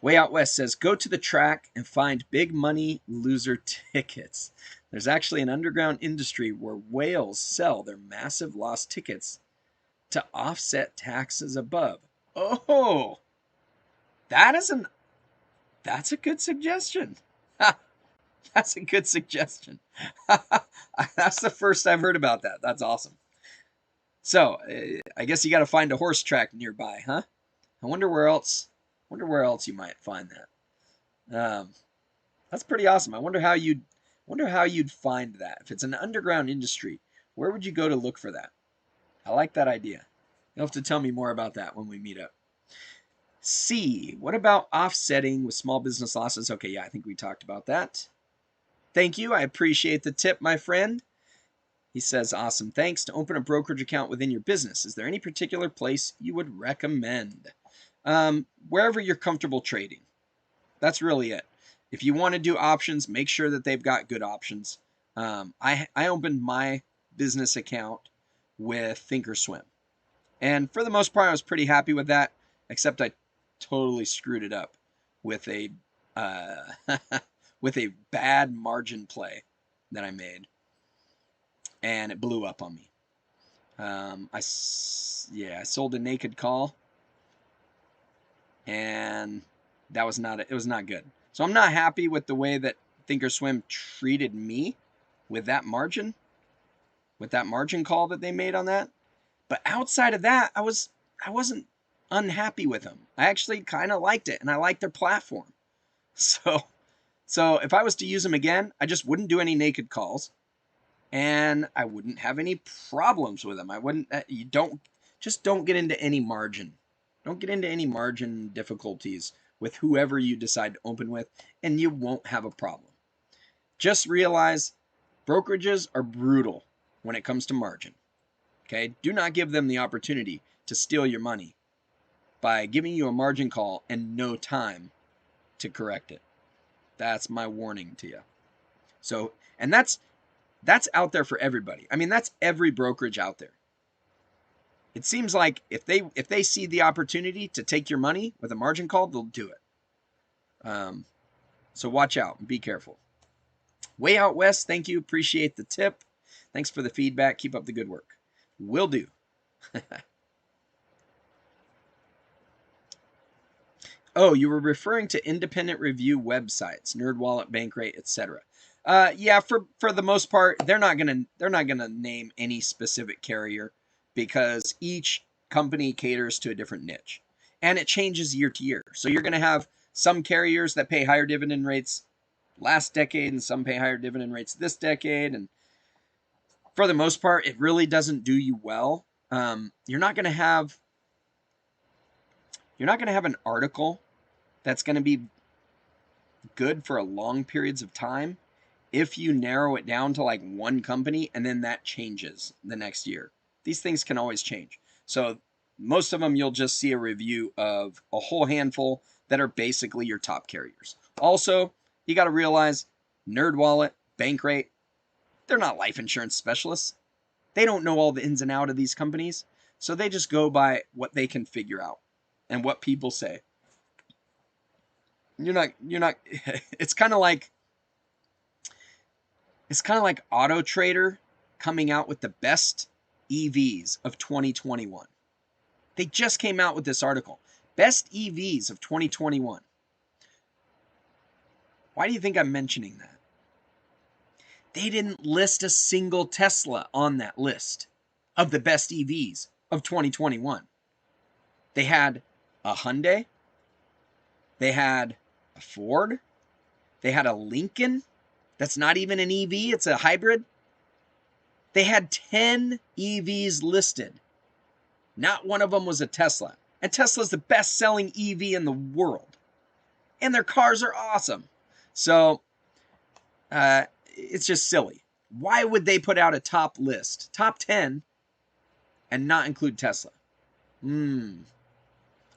Way Out West says, go to the track and find big money loser tickets. There's actually an underground industry where whales sell their massive lost tickets to offset taxes above. Oh, that's a good suggestion. That's a good suggestion. That's the first I've heard about that. That's awesome. So I guess you got to find a horse track nearby, huh? I wonder where else you might find that. That's pretty awesome. I wonder how you'd find that. If it's an underground industry, where would you go to look for that? I like that idea. You'll have to tell me more about that when we meet up. C, what about offsetting with small business losses? Okay, yeah, I think we talked about that. Thank you. I appreciate the tip, my friend. He says, awesome. Thanks. To open a brokerage account within your business, is there any particular place you would recommend? Wherever you're comfortable trading. That's really it. If you want to do options, make sure that they've got good options. I opened my business account with Thinkorswim. And for the most part, I was pretty happy with that, except I totally screwed it up with a with a bad margin play that I made, and it blew up on me. I sold a naked call, and that was not it was not good. So I'm not happy with the way that Thinkorswim treated me with that margin call that they made on that. But outside of that, I wasn't unhappy with them. I actually kind of liked it, and I liked their platform. So if I was to use them again, I just wouldn't do any naked calls, and I wouldn't have any problems with them. I wouldn't. Don't get into any margin. Don't get into any margin difficulties with whoever you decide to open with, and you won't have a problem. Just realize brokerages are brutal when it comes to margin. Okay? Do not give them the opportunity to steal your money by giving you a margin call and no time to correct it. That's my warning to you. So, and that's out there for everybody. I mean, that's every brokerage out there. It seems like if they see the opportunity to take your money with a margin call, they'll do it. So watch out and be careful. Way Out West, thank you. Appreciate the tip. Thanks for the feedback. Keep up the good work. Will do. Oh, you were referring to independent review websites, NerdWallet, Bankrate, etc. Yeah, for the most part, they're not gonna name any specific carrier because each company caters to a different niche, and it changes year to year. So you're gonna have some carriers that pay higher dividend rates last decade, and some pay higher dividend rates this decade, and for the most part, it really doesn't do you well. You're not gonna have an article that's going to be good for a long periods of time if you narrow it down to like one company and then that changes the next year. These things can always change. So most of them you'll just see a review of a whole handful that are basically your top carriers. Also, you got to realize NerdWallet, Bankrate, they're not life insurance specialists. They don't know all the ins and outs of these companies. So they just go by what they can figure out and what people say. You're not it's kind of like Auto Trader coming out with the best EVs of 2021. They just came out with this article. Best EVs of 2021. Why do you think I'm mentioning that? They didn't list a single Tesla on that list of the best EVs of 2021. They had a Hyundai. They had a Ford. They had a Lincoln. That's not even an EV. It's a hybrid. They had 10 EVs listed. Not one of them was a Tesla. And Tesla's the best-selling EV in the world. And their cars are awesome. So, it's just silly. Why would they put out a top list, top 10, and not include Tesla?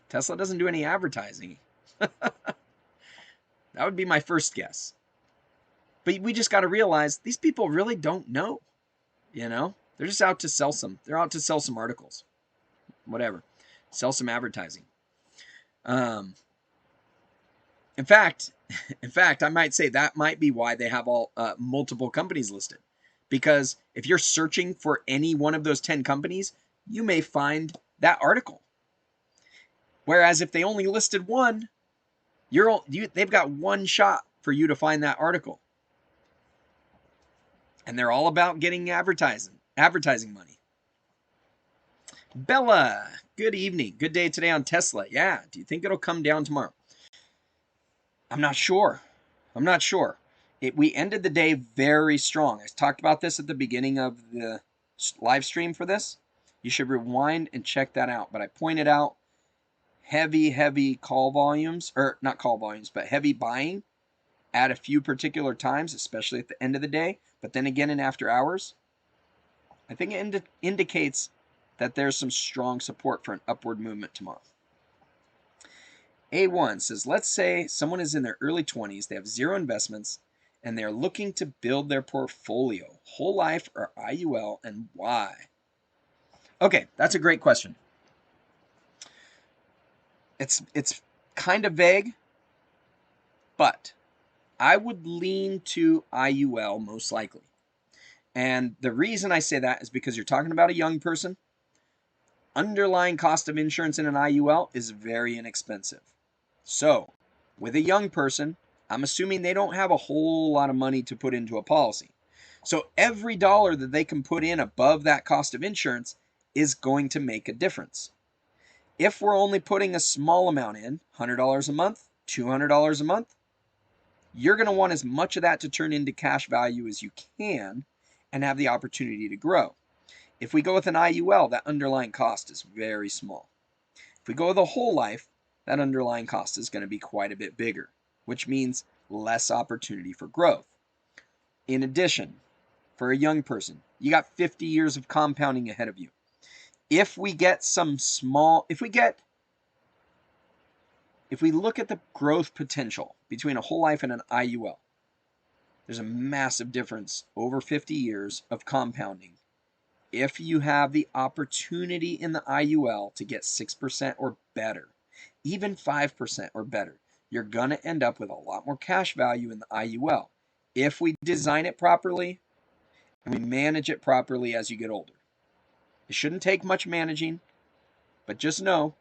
Tesla doesn't do any advertising. That would be my first guess. But we just got to realize these people really don't know. You know, they're just out to sell some. They're out to sell some articles, whatever, sell some advertising. In fact, I might say that might be why they have all multiple companies listed, because if you're searching for any one of those 10 companies, you may find that article. Whereas if they only listed one, they've got one shot for you to find that article. And they're all about getting advertising money. Bella, good evening. Good day today on Tesla. Yeah, do you think it'll come down tomorrow? I'm not sure. We ended the day very strong. I talked about this at the beginning of the live stream for this. You should rewind and check that out. But I pointed out heavy call volumes, or not call volumes, but heavy buying at a few particular times, especially at the end of the day, but then again in after hours. I think it indicates that there's some strong support for an upward movement tomorrow. A1 says, let's say someone is in their early 20s, they have zero investments, and they're looking to build their portfolio, whole life or IUL, and why? Okay, that's a great question. It's kind of vague, but I would lean to IUL most likely. And the reason I say that is because you're talking about a young person. Underlying cost of insurance in an IUL is very inexpensive. So, with a young person, I'm assuming they don't have a whole lot of money to put into a policy. So every dollar that they can put in above that cost of insurance is going to make a difference. If we're only putting a small amount in, $100 a month, $200 a month, you're going to want as much of that to turn into cash value as you can and have the opportunity to grow. If we go with an IUL, that underlying cost is very small. If we go with a whole life, that underlying cost is going to be quite a bit bigger, which means less opportunity for growth. In addition, for a young person, you got 50 years of compounding ahead of you. If we look at the growth potential between a whole life and an IUL, there's a massive difference over 50 years of compounding. If you have the opportunity in the IUL to get 6% or better, even 5% or better, you're going to end up with a lot more cash value in the IUL if we design it properly and we manage it properly as you get older. It shouldn't take much managing, but just know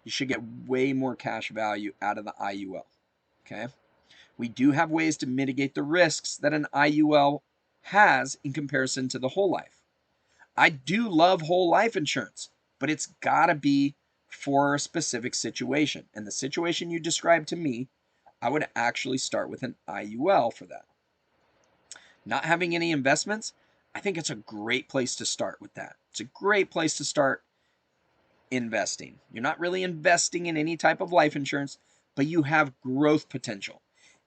you should get way more cash value out of the IUL. Okay? We do have ways to mitigate the risks that an IUL has in comparison to the whole life. I do love whole life insurance, but it's got to be for a specific situation. And the situation you described to me, I would actually start with an IUL for that. Not having any investments, I think it's a great place to start with that. It's a great place to start investing. You're not really investing in any type of life insurance, but you have growth potential.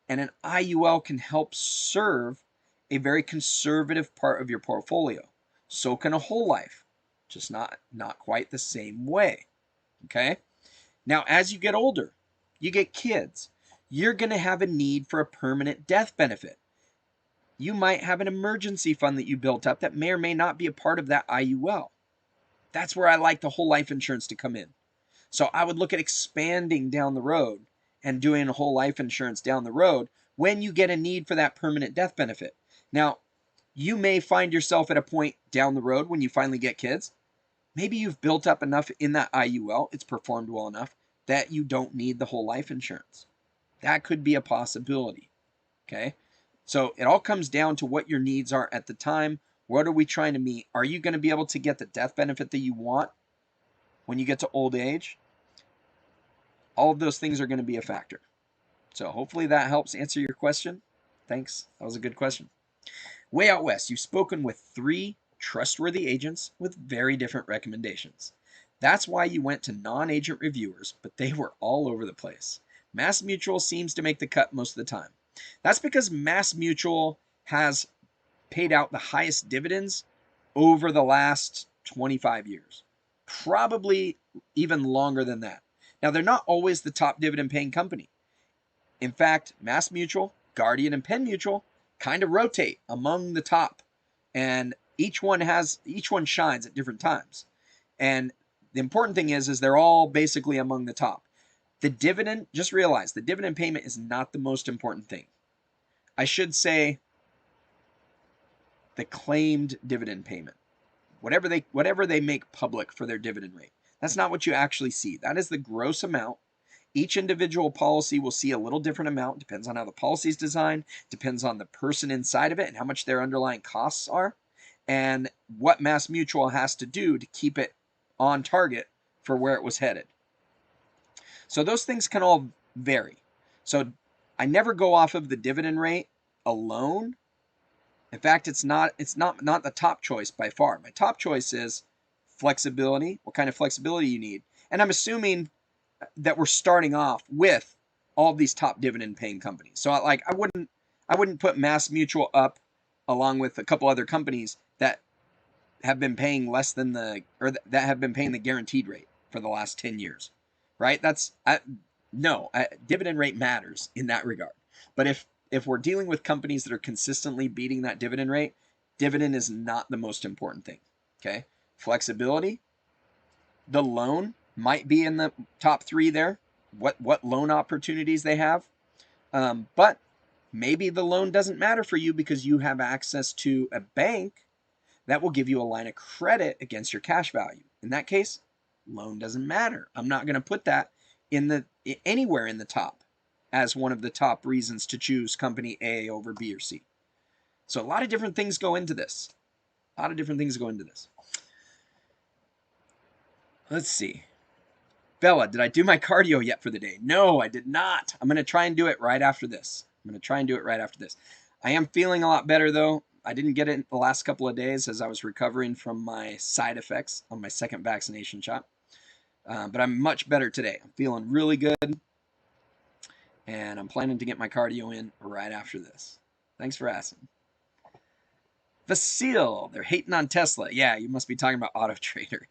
And an IUL can help serve a very conservative part of your portfolio. So can a whole life, just not quite the same way. Okay? Now, as you get older, you get kids, you're going to have a need for a permanent death benefit. You might have an emergency fund that you built up that may or may not be a part of that IUL. That's where I like the whole life insurance to come in. So I would look at expanding down the road and doing a whole life insurance down the road when you get a need for that permanent death benefit. Now, you may find yourself at a point down the road when you finally get kids. Maybe you've built up enough in that IUL, it's performed well enough, that you don't need the whole life insurance. That could be a possibility. Okay? So it all comes down to what your needs are at the time. What are we trying to meet? Are you going to be able to get the death benefit that you want when you get to old age? All of those things are going to be a factor. So hopefully that helps answer your question. Thanks. That was a good question. Way out west, you've spoken with 3 trustworthy agents with very different recommendations. That's why you went to non-agent reviewers, but they were all over the place. Mass Mutual seems to make the cut most of the time. That's because Mass Mutual has paid out the highest dividends over the last 25 years. Probably even longer than that. Now, they're not always the top dividend paying company. In fact, Mass Mutual, Guardian, and Penn Mutual kind of rotate among the top, and each one shines at different times. And the important thing is they're all basically among the top. The dividend, just realize the dividend payment is not the most important thing. I should say the claimed dividend payment. Whatever they make public for their dividend rate. That's not what you actually see. That is the gross amount. Each individual policy will see a little different amount. Depends on how the policy is designed. Depends on the person inside of it and how much their underlying costs are. And what Mass Mutual has to do to keep it on target for where it was headed. So those things can all vary. So I never go off of the dividend rate alone. In fact, it's not the top choice by far. My top choice is flexibility, what kind of flexibility you need. And I'm assuming that we're starting off with all of these top dividend paying companies. So I wouldn't put Mass Mutual up along with a couple other companies that have been paying less than that have been paying the guaranteed rate for the last 10 years. Right? Dividend rate matters in that regard. But if we're dealing with companies that are consistently beating that dividend rate, dividend is not the most important thing. Okay? Flexibility, the loan might be in the top 3 there. What loan opportunities they have. But maybe the loan doesn't matter for you because you have access to a bank that will give you a line of credit against your cash value. In that case, loan doesn't matter. I'm not going to put that anywhere in the top as one of the top reasons to choose company A over B or C. So a lot of different things go into this. Let's see. Bella, did I do my cardio yet for the day? No, I did not. I'm going to try and do it right after this. I am feeling a lot better, though. I didn't get it the last couple of days as I was recovering from my side effects on my second vaccination shot. But I'm much better today. I'm feeling really good. And I'm planning to get my cardio in right after this. Thanks for asking. Vasil, they're hating on Tesla. Yeah, you must be talking about Auto Trader.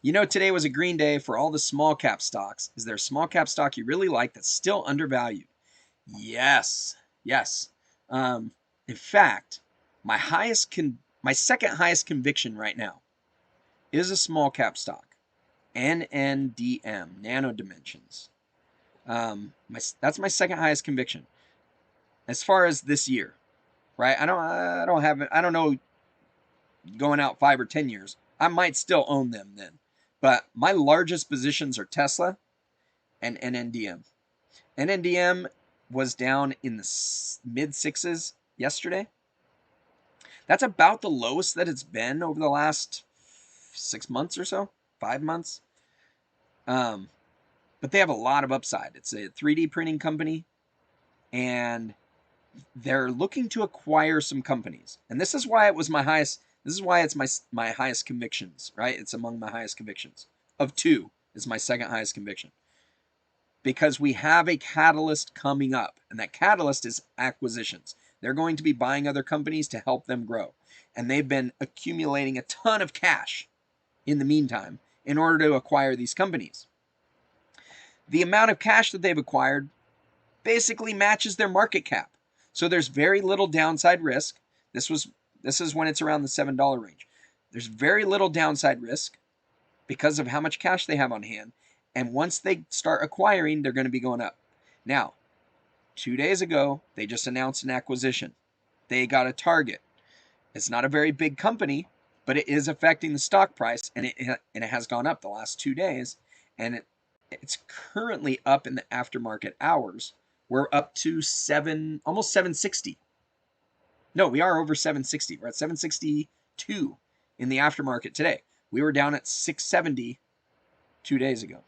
Today was a green day for all the small cap stocks. Is there a small cap stock you really like that's still undervalued? Yes. In fact, my second highest conviction right now is a small cap stock. NNDM, Nano Dimensions. That's my second highest conviction as far as this year, right? I don't know, going out 5 or 10 years, I might still own them then, but my largest positions are Tesla and NNDM. NNDM was down in the mid 6s yesterday. That's about the lowest that it's been over the last 6 months or so, 5 months. But they have a lot of upside. It's a 3D printing company, and they're looking to acquire some companies. And this is why it was my highest. This is why it's my highest convictions, right? It's among my highest convictions. Of 2 is my second highest conviction. Because we have a catalyst coming up, and that catalyst is acquisitions. They're going to be buying other companies to help them grow. And they've been accumulating a ton of cash in the meantime in order to acquire these companies. The amount of cash that they've acquired basically matches their market cap. So there's very little downside risk. This is when it's around the $7 range. There's very little downside risk because of how much cash they have on hand. And once they start acquiring, they're going to be going up. Now, 2 days ago, they just announced an acquisition. They got a target. It's not a very big company, but it is affecting the stock price, and it has gone up the last 2 days. And it's currently up in the aftermarket hours. We're up to almost 760. No, we are over 760. We're at 762 in the aftermarket today. We were down at 670 2 days ago.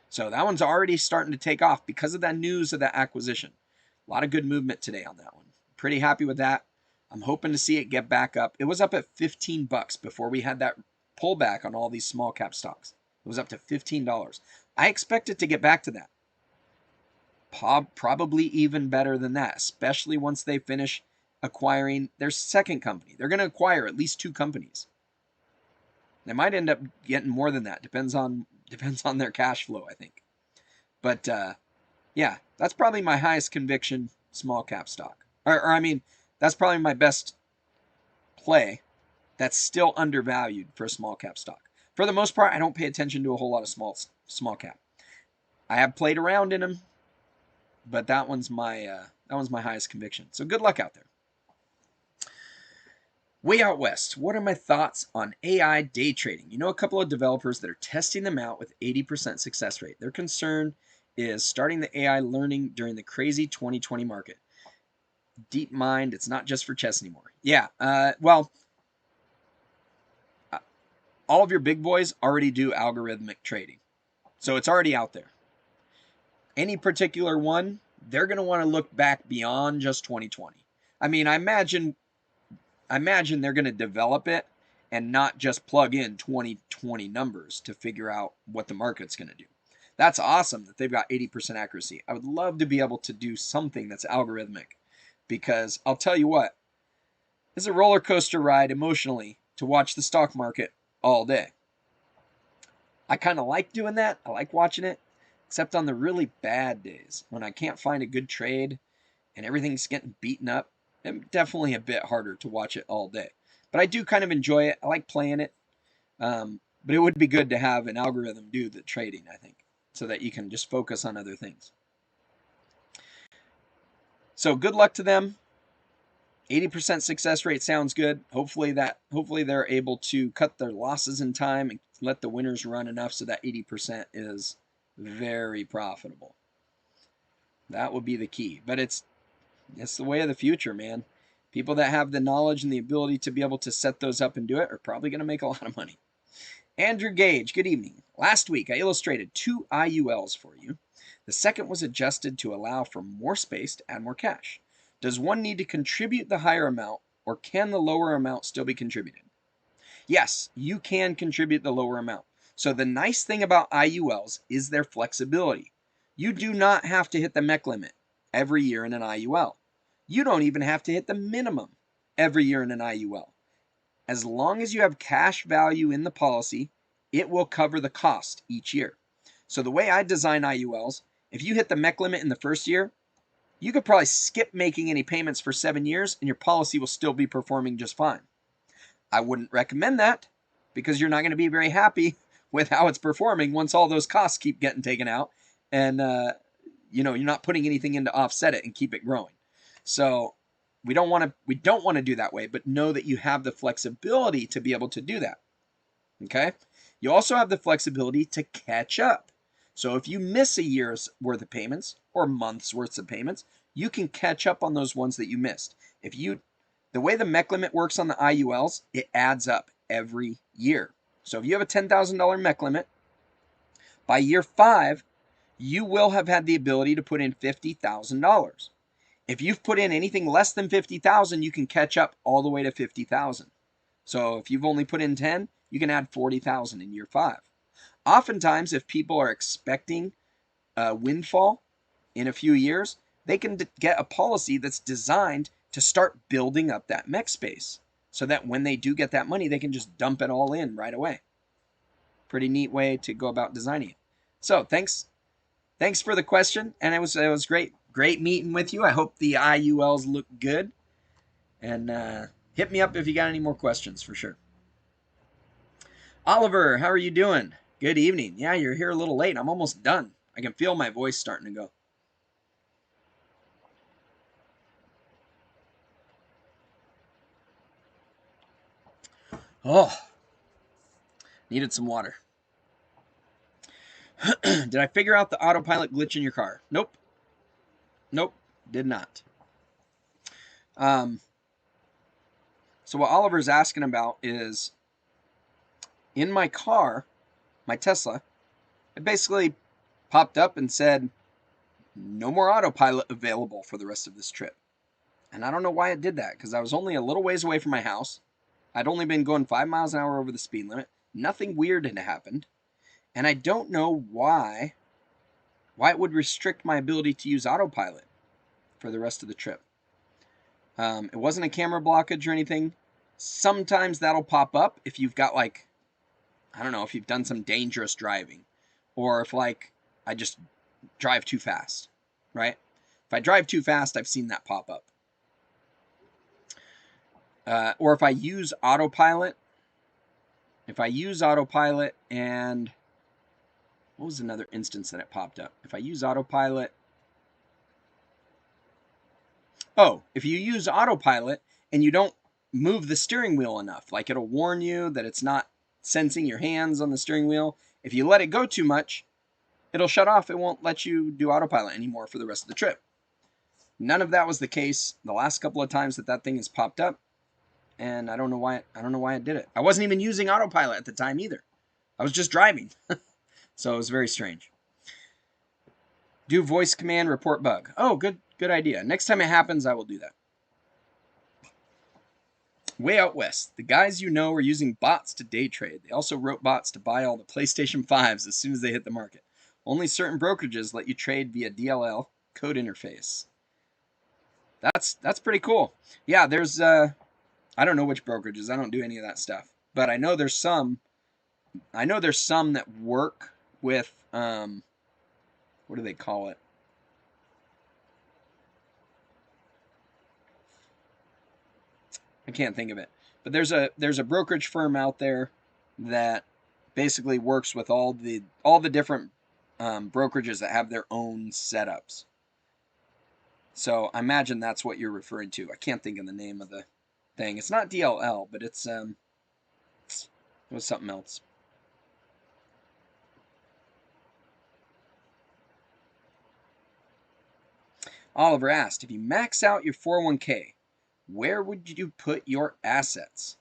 So that one's already starting to take off because of that news of that acquisition. A lot of good movement today on that one. Pretty happy with that. I'm hoping to see it get back up. It was up at $15 before we had that pullback on all these small cap stocks. It was up to $15. I expect it to get back to that. Probably even better than that, especially once they finish acquiring their second company. They're going to acquire at least 2 companies. They might end up getting more than that. Depends on their cash flow, I think. But yeah, that's probably my highest conviction small cap stock. Or I mean, that's probably my best play that's still undervalued for a small cap stock. For the most part, I don't pay attention to a whole lot of small cap. I have played around in them, but that one's my highest conviction. So good luck out there. Way out west, what are my thoughts on AI day trading? You know a couple of developers that are testing them out with 80% success rate. Their concern is starting the AI learning during the crazy 2020 market. Deep mind, it's not just for chess anymore. Yeah, well, all of your big boys already do algorithmic trading. So it's already out there. Any particular one, they're going to want to look back beyond just 2020. I mean, I imagine they're going to develop it and not just plug in 2020 numbers to figure out what the market's going to do. That's awesome that they've got 80% accuracy. I would love to be able to do something that's algorithmic, because I'll tell you what, it's a roller coaster ride emotionally to watch the stock market all day. I kind of like doing that. I like watching it, except on the really bad days when I can't find a good trade and everything's getting beaten up. It's definitely a bit harder to watch it all day. But I do kind of enjoy it. I like playing it. But it would be good to have an algorithm do the trading, I think, so that you can just focus on other things. So good luck to them. 80% success rate sounds good. Hopefully they're able to cut their losses in time and let the winners run enough so that 80% is very profitable. That would be the key. But it's the way of the future, man. People that have the knowledge and the ability to be able to set those up and do it are probably going to make a lot of money. Andrew Gage, good evening. Last week, I illustrated 2 IULs for you. The second was adjusted to allow for more space to add more cash. Does one need to contribute the higher amount, or can the lower amount still be contributed? Yes, you can contribute the lower amount. So the nice thing about IULs is their flexibility. You do not have to hit the MEC limit every year in an IUL. You don't even have to hit the minimum every year in an IUL. As long as you have cash value in the policy, it will cover the cost each year. So the way I design IULs, if you hit the MEC limit in the first year, you could probably skip making any payments for 7 years and your policy will still be performing just fine. I wouldn't recommend that, because you're not going to be very happy with how it's performing once all those costs keep getting taken out and you're not putting anything in to offset it and keep it growing. So we don't want to do that way, but know that you have the flexibility to be able to do that. Okay? You also have the flexibility to catch up. So if you miss a year's worth of payments or month's worth of payments, you can catch up on those ones that you missed. The way the MEC limit works on the IULs, it adds up every year. So if you have a $10,000 MEC limit, by year 5, you will have had the ability to put in $50,000. If you've put in anything less than $50,000, you can catch up all the way to $50,000. So if you've only put in 10, you can add $40,000 in year 5. Oftentimes, if people are expecting a windfall in a few years, they can get a policy that's designed to start building up that MEC space so that when they do get that money, they can just dump it all in right away. Pretty neat way to go about designing it. So thanks for the question, and it was great meeting with you. I hope the IULs look good, and hit me up if you got any more questions for sure. Oliver, how are you doing? Good evening. Yeah, you're here a little late. I'm almost done. I can feel my voice starting to go. Oh, needed some water. Did I figure out the autopilot glitch in your car? Nope, did not. So what Oliver's asking about is, in my car, my Tesla, it basically popped up and said, no more autopilot available for the rest of this trip. And I don't know why it did that, because I was only a little ways away from my house. I'd only been going 5 miles an hour over the speed limit. Nothing weird had happened. And I don't know why it would restrict my ability to use autopilot for the rest of the trip. It wasn't a camera blockage or anything. Sometimes that'll pop up if you've got, like, I don't know, if you've done some dangerous driving, or if, like, I just drive too fast, right? If I drive too fast, I've seen that pop up. Or if I use autopilot, and what was another instance that it popped up? If I use autopilot, if you use autopilot and you don't move the steering wheel enough, like it'll warn you that it's not sensing your hands on the steering wheel. If you let it go too much, it'll shut off. It won't let you do autopilot anymore for the rest of the trip. None of that was the case the last couple of times that thing has popped up, and I don't know why it did it. I wasn't even using autopilot at the time either. I was just driving. So it was very strange. Do voice command report bug. Oh, good idea. Next time it happens, I will do that. Way out west, the guys you know are using bots to day trade. They also wrote bots to buy all the PlayStation 5s as soon as they hit the market. Only certain brokerages let you trade via DLL code interface. That's pretty cool. Yeah, there's I don't know which brokerages. I don't do any of that stuff. But I know there's some that work with what do they call it? I can't think of it. But there's a brokerage firm out there that basically works with all the different brokerages that have their own setups. So I imagine that's what you're referring to. I can't think of the name of the thing. It's not DLL, but it was something else. Oliver asked, if you max out your 401k, where would you put your assets?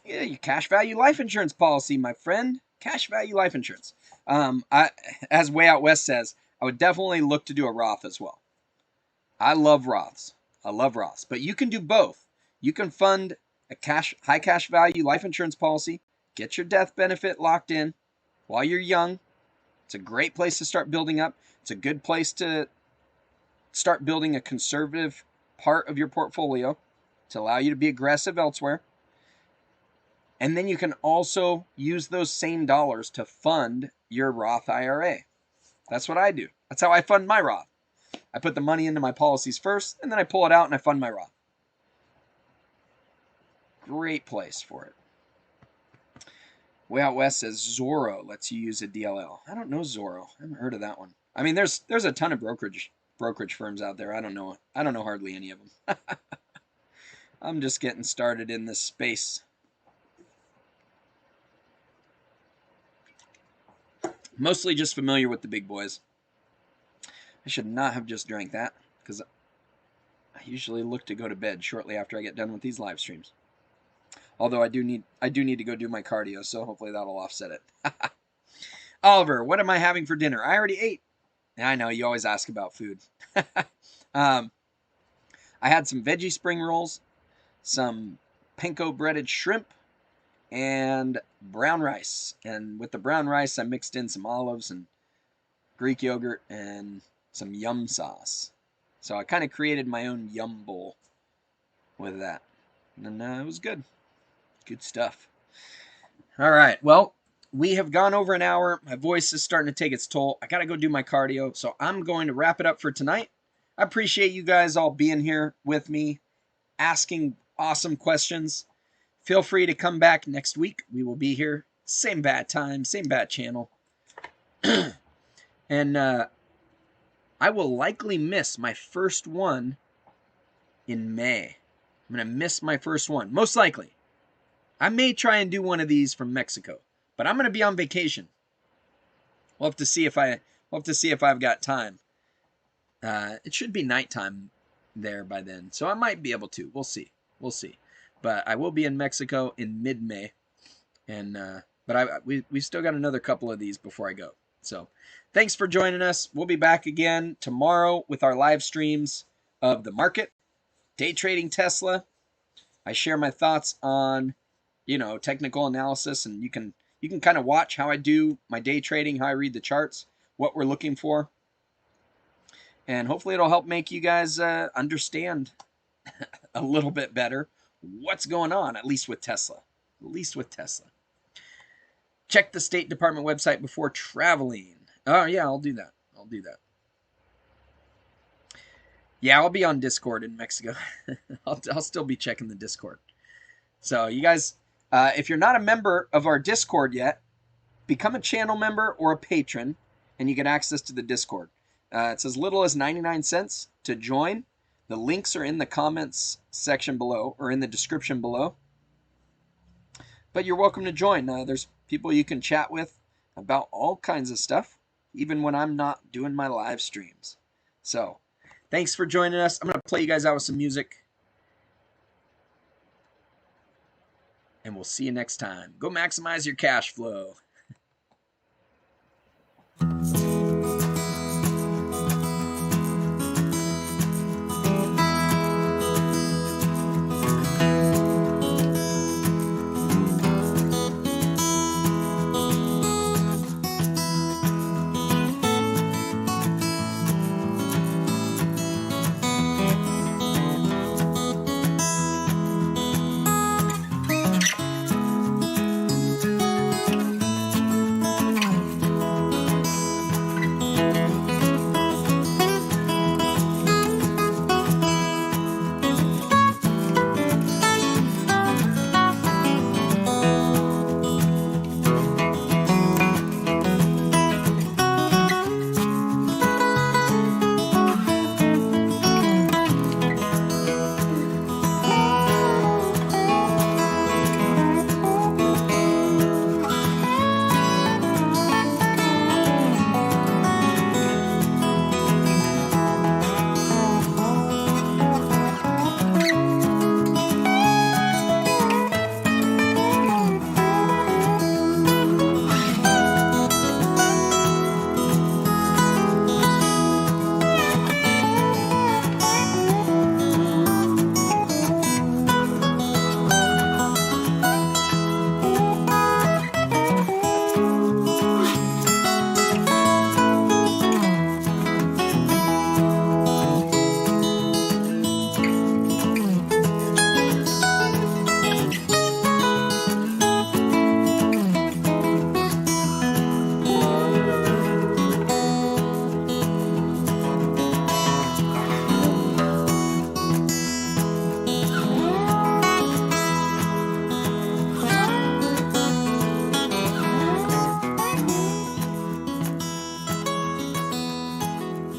Yeah, your cash value life insurance policy, my friend. Cash value life insurance. As Way Out West says, I would definitely look to do a Roth as well. I love Roths. But you can do both. You can fund a high cash value life insurance policy, get your death benefit locked in while you're young. It's a great place to start building up. It's a good place to start building a conservative part of your portfolio to allow you to be aggressive elsewhere. And then you can also use those same dollars to fund your Roth IRA. That's what I do. That's how I fund my Roth. I put the money into my policies first, and then I pull it out and I fund my Roth. Great place for it. Way Out West says Zorro lets you use a DLL. I don't know Zorro. I haven't heard of that one. I mean, there's a ton of brokerage firms out there. I don't know hardly any of them. I'm just getting started in this space. Mostly just familiar with the big boys. I should not have just drank that, because I usually look to go to bed shortly after I get done with these live streams. Although I do need to go do my cardio, so hopefully that'll offset it. Oliver, what am I having for dinner? I already ate. I know, you always ask about food. I had some veggie spring rolls, some panko breaded shrimp, and brown rice. And with the brown rice, I mixed in some olives and Greek yogurt and some yum sauce. So I kind of created my own yum bowl with that. And it was good. Good stuff. All right. Well, we have gone over an hour. My voice is starting to take its toll. I got to go do my cardio. So I'm going to wrap it up for tonight. I appreciate you guys all being here with me, asking awesome questions. Feel free to come back next week. We will be here. Same bad time, same bad channel. And I will likely miss my first one in May. I'm going to miss my first one, most likely. I may try and do one of these from Mexico, but I'm going to be on vacation. We'll have to see if I've got time. It should be nighttime there by then, so I might be able to. We'll see. But I will be in Mexico in mid-May, and but we still got another couple of these before I go. So thanks for joining us. We'll be back again tomorrow with our live streams of the market. day trading Tesla. I share my thoughts on, technical analysis, and you can kind of watch how I do my day trading, how I read the charts, what we're looking for. And hopefully it'll help make you guys understand a little bit better what's going on, at least with Tesla. At least with Tesla. Check the State Department website before traveling. Oh, yeah, I'll do that. Yeah, I'll be on Discord in Mexico. I'll still be checking the Discord. So you guys, if you're not a member of our Discord yet, become a channel member or a patron, and you get access to the Discord. It's as little as 99 cents to join. The links are in the comments section below, or in the description below. But you're welcome to join. There's people you can chat with about all kinds of stuff, even when I'm not doing my live streams. So, thanks for joining us. I'm going to play you guys out with some music. And we'll see you next time. Go maximize your cash flow.